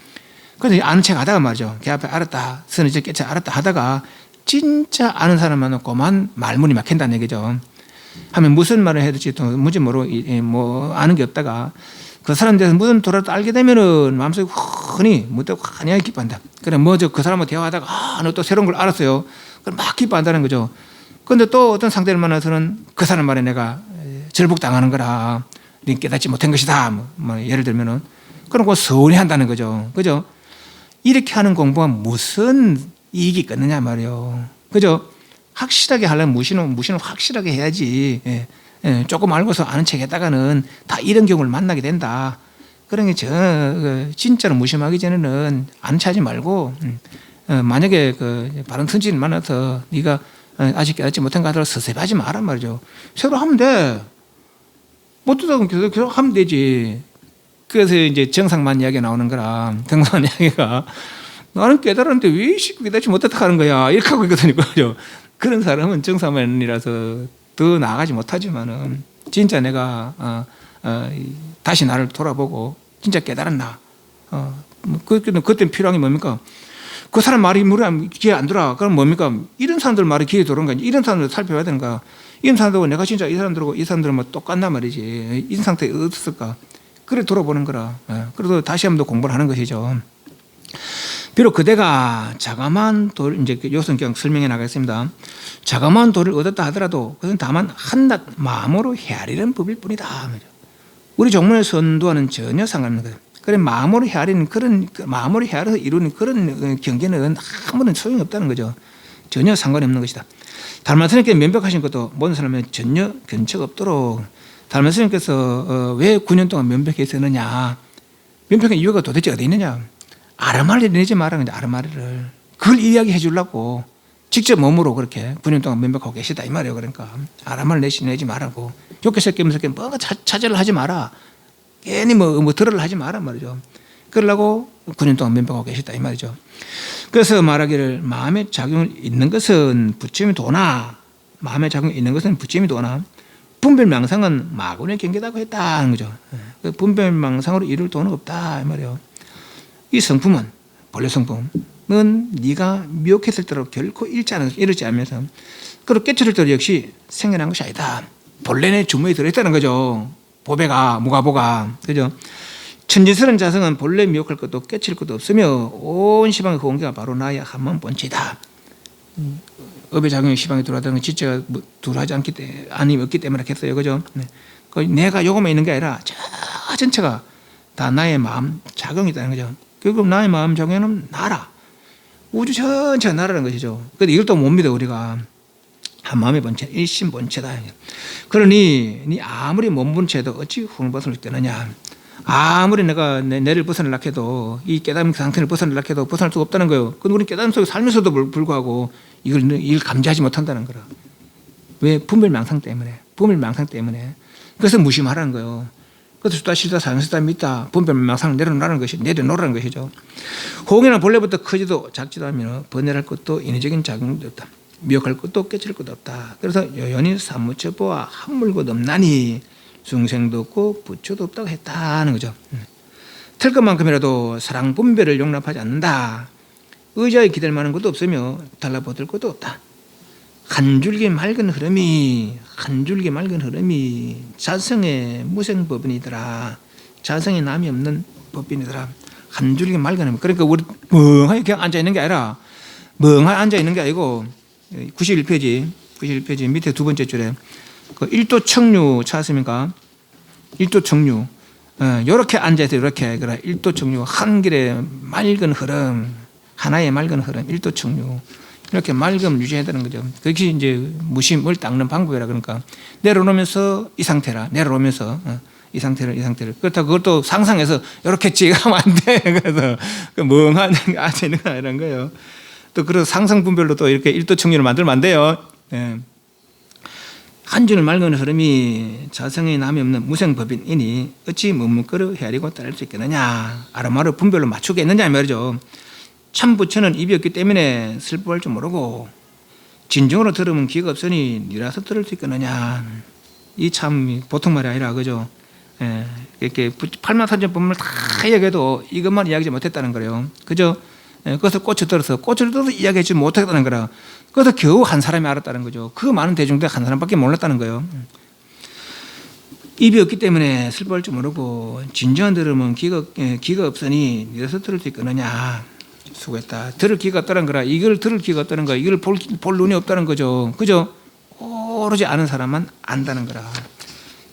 그래서 아는 척 하다가 말이죠. 걔 앞에 알았다, 선의 질 깨쳐 알았다 하다가 진짜 아는 사람만 그만 말문이 막힌다는 얘기죠. 하면 무슨 말을 해야 될지 도무지 모르고 뭐 아는 게 없다가 그 사람에 대해서 무슨 도라도 알게 되면은 마음속에 흔히 뭐또 환하게 기뻐한다. 그래 뭐저 그 사람하고 대화하다가 너 또 새로운 걸 알았어요. 그럼 막 기뻐한다는 거죠. 그런데 또 어떤 상대를 만나서는 그 사람 말에 내가 절복당하는 거라 네 깨닫지 못한 것이다. 뭐 예를 들면은 그런 거 서운해한다는 거죠. 그죠? 이렇게 하는 공부가 무슨 이익이 있겠느냐 말이에요. 그죠? 확실하게 하려면 무신은 확실하게 해야지. 조금 알고서 아는 척 했다가는 다 이런 경우를 만나게 된다. 그러니까 진짜로 무심하기 전에는 아는 척 하지 말고 만약에 그 바른 선지를 만나서 네가 아직 깨닫지 못한 거 하더라도 서셉하지 마란 말이죠. 새로 하면 돼. 못 듣다 계속 하면 되지. 그래서 이제 정상만 이야기가 나오는 거라. 정상만 이야기가 나는 깨달았는데 왜 깨닫지 못했다 하는 거야. 이렇게 하고 있거든요. 그런 사람은 정상만이라서 더 나아가지 못하지만은 진짜 내가 다시 나를 돌아보고 진짜 깨달았나. 그때 필요한 게 뭡니까? 그 사람 말이 귀에 안 들어. 그럼 뭡니까? 이런 사람들 말이 귀에 들어온 거야. 이런 사람들 살펴봐야 되는가. 이런 사람들하고 내가 진짜 이 사람들하고 이 사람들은 뭐 똑같나 말이지. 이런 상태에 어떻을까. 그래 돌아보는 거라. 그래도 다시 한번 더 공부를 하는 것이죠. 비록 그대가 자그마한 돌, 이제 요소는 그냥 설명해 나가겠습니다. 자그마한 돌을 얻었다 하더라도 그것은 다만 한낱 마음으로 헤아리는 법일 뿐이다. 우리 종문의 선도와는 전혀 상관없는 거예요. 그래 마음으로 헤아리는 그런 마음으로 헤아려서 이루는 그런 경계는 아무런 소용이 없다는 거죠. 전혀 상관이 없는 것이다. 달마스님께서 면벽하신 것도 모든 사람은 전혀 근처가 없도록 달마스님께서 왜 9년 동안 면벽했었느냐. 면벽의 이유가 도대체 어디 있느냐. 아르마리를 내지 말라는 거죠. 아르마리를. 그걸 이야기해 주려고 직접 몸으로 그렇게 9년 동안 면벽하고 계시다 이 말이에요. 그러니까 아르마리를 내지 말라고. 욕해서 깨면서 뭔가 차별을 하지 마라. 괜히 뭐 들어를 하지 마라 말이죠. 그러려고 9년 동안 면벽하고 계시다 이 말이죠. 그래서 말하기를 마음의 작용을 있는 것은 부처님이 도나 마음의 작용이 있는 것은 부처님이 도나 분별망상은 마군의 경계다고 했다는 거죠. 분별망상으로 이룰 도는 없다 이 말이에요. 이 성품은 본래 성품은 네가 미혹했을 때로 결코 이르지 않으면서 그리고 깨트릴 때로 역시 생겨난 것이 아니다. 본래의 주머니에 들어있다는 거죠. 보배가 무가보가 그죠. 천진스러운 자성은 본래 미혹할 것도 깨칠 것도 없으며 온 시방의 공기가 바로 나야 한번 본체다. 업의 작용이 시방에 들어왔다는 건 지체가 둘하지 않기 때문에 아니 없기 때문에 했어요. 그죠. 내가 요것만 있는 게 아니라 저 전체가 다 나의 마음 작용이다는 거죠. 결국 나의 마음 작용은 나라. 우주 전체가 나라는 것이죠. 근데 이걸 또 못 믿어 우리가. 한 마음의 본체, 일심 본체다. 그러니 네 아무리 몸본체도 어찌 후문벗을 뜨느냐. 아무리 내가 내를 벗어나려고 해도 이 깨달음 상태를 벗어나려고 해도 벗어날 수가 없다는 거예요. 그건 우리 깨달음 속에 살면서도 불구하고 이걸 감지하지 못한다는 거라. 왜? 분별망상 때문에. 분별망상 때문에. 그래서 무심하라는 거예요. 그래서 수다 실다 사용수다 믿다 분별망상을 내려놓으라는 것이죠. 호응이나 본래부터 크지도 작지도 하면 번뇌할 것도 인위적인 작용도 없다. 미혹할 것도 깨칠 것도 없다. 그래서 여연히 사무쳐 보아 한물 것 없나니 중생도 없고 부처도 없다고 했다는 거죠. 틀 것만큼이라도 사랑 분별을 용납하지 않는다. 의자에 기댈 만한 것도 없으며 달라붙을 것도 없다. 한 줄기 맑은 흐름이 자성의 무생법인이더라. 자성이 남이 없는 법인이더라. 한 줄기 맑은 흐름. 그러니까 우리 멍하게 그냥 앉아 있는 게 아니라 멍하게 앉아 있는 게 아니고 91페이지 밑에 두 번째 줄에 그 일도 청류 찾았습니까? 일도 청류. 이렇게 앉아서 이렇게 그래 일도 청류 한 길의 맑은 흐름, 하나의 맑은 흐름, 일도 청류. 이렇게 맑음을 유지해야 되는 거죠. 그게 이제 무심을 닦는 방법이라 그러니까 내려놓으면서 이 상태라 내려놓으면서 이 상태를 그렇다고 그것도 상상해서 이렇게 찍으면 안 돼. 그래서 그 멍한 앉아 있는 거 이런 거예요. 또 그런 상상 분별로 또 이렇게 일도 청류를 만들면 안 돼요. 한 줄을 맑은 흐름이 자성에 남이 없는 무생법인이니 어찌 머뭇거려 헤아리고 따를 수 있겠느냐. 아로마를 분별로 맞추겠느냐 말이죠. 참 부처는 입이 없기 때문에 슬퍼할 줄 모르고 진정으로 들으면 귀가 없으니 니라서 들을 수 있겠느냐. 이 참 보통 말이 아니라 그죠. 이렇게 팔만사천법문을 다 이야기해도 이것만 이야기하지 못했다는 거예요. 그죠? 그것을 꽃을 들어서 이야기하지 못했다는 거라. 그래서 겨우 한 사람이 알았다는 거죠. 그 많은 대중들 한 사람밖에 몰랐다는 거예요. 입이 없기 때문에 슬퍼할 줄 모르고 진정한 들으면 귀가 없으니 니라서 들을 수 있겠느냐. 수고했다. 들을 귀가 없다는 거라. 이걸 들을 귀가 없다는 거야. 이걸 볼 눈이 없다는 거죠. 그죠? 오로지 아는 사람만 안다는 거라.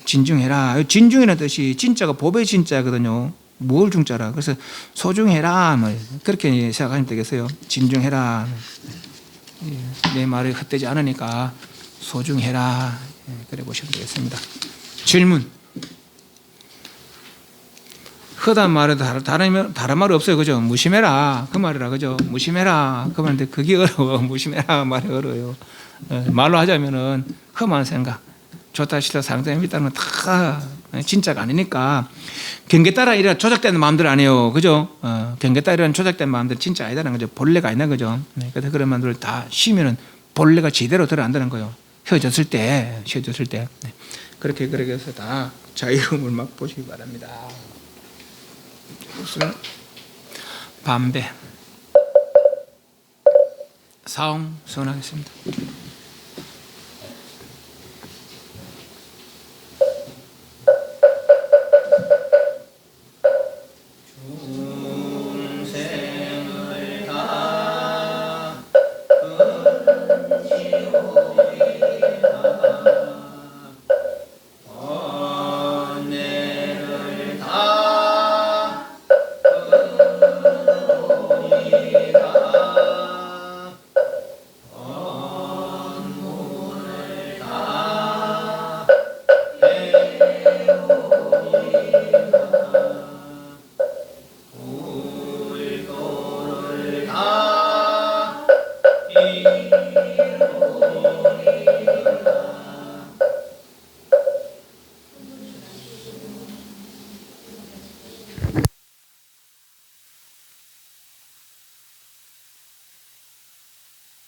진중해라. 진중이라는 뜻이 진짜가 법의 진짜거든요. 뭘 중자라. 그래서 소중해라. 뭐 그렇게 생각하시면 되겠어요. 진중해라. 내 말이 헛되지 않으니까 소중해라. 그래 보시면 되겠습니다. 질문. 허다 말에도 다른 말이 없어요. 그죠? 무심해라. 그 말이라. 그죠? 무심해라. 그 말인데 그게 어려워. 무심해라. 말이 어려워요. 말로 하자면은 험한 생각. 좋다 싫다 상대에 믿다는 건 다 진짜가 아니니까 경계 따라 이런 조작되는 마음들 아니에요. 그죠? 경계 따라 이런 조작된 마음들 진짜 아니다는 거죠. 본래가 아니다. 그죠? 그래서 그런 마음들을 다 쉬면은 본래가 제대로 들어간다는 거예요. 헤어졌을 때. 네. 그렇게 해서 다 자유로움을 맛보시기 바랍니다. 반배 사옹 선언하겠습니다.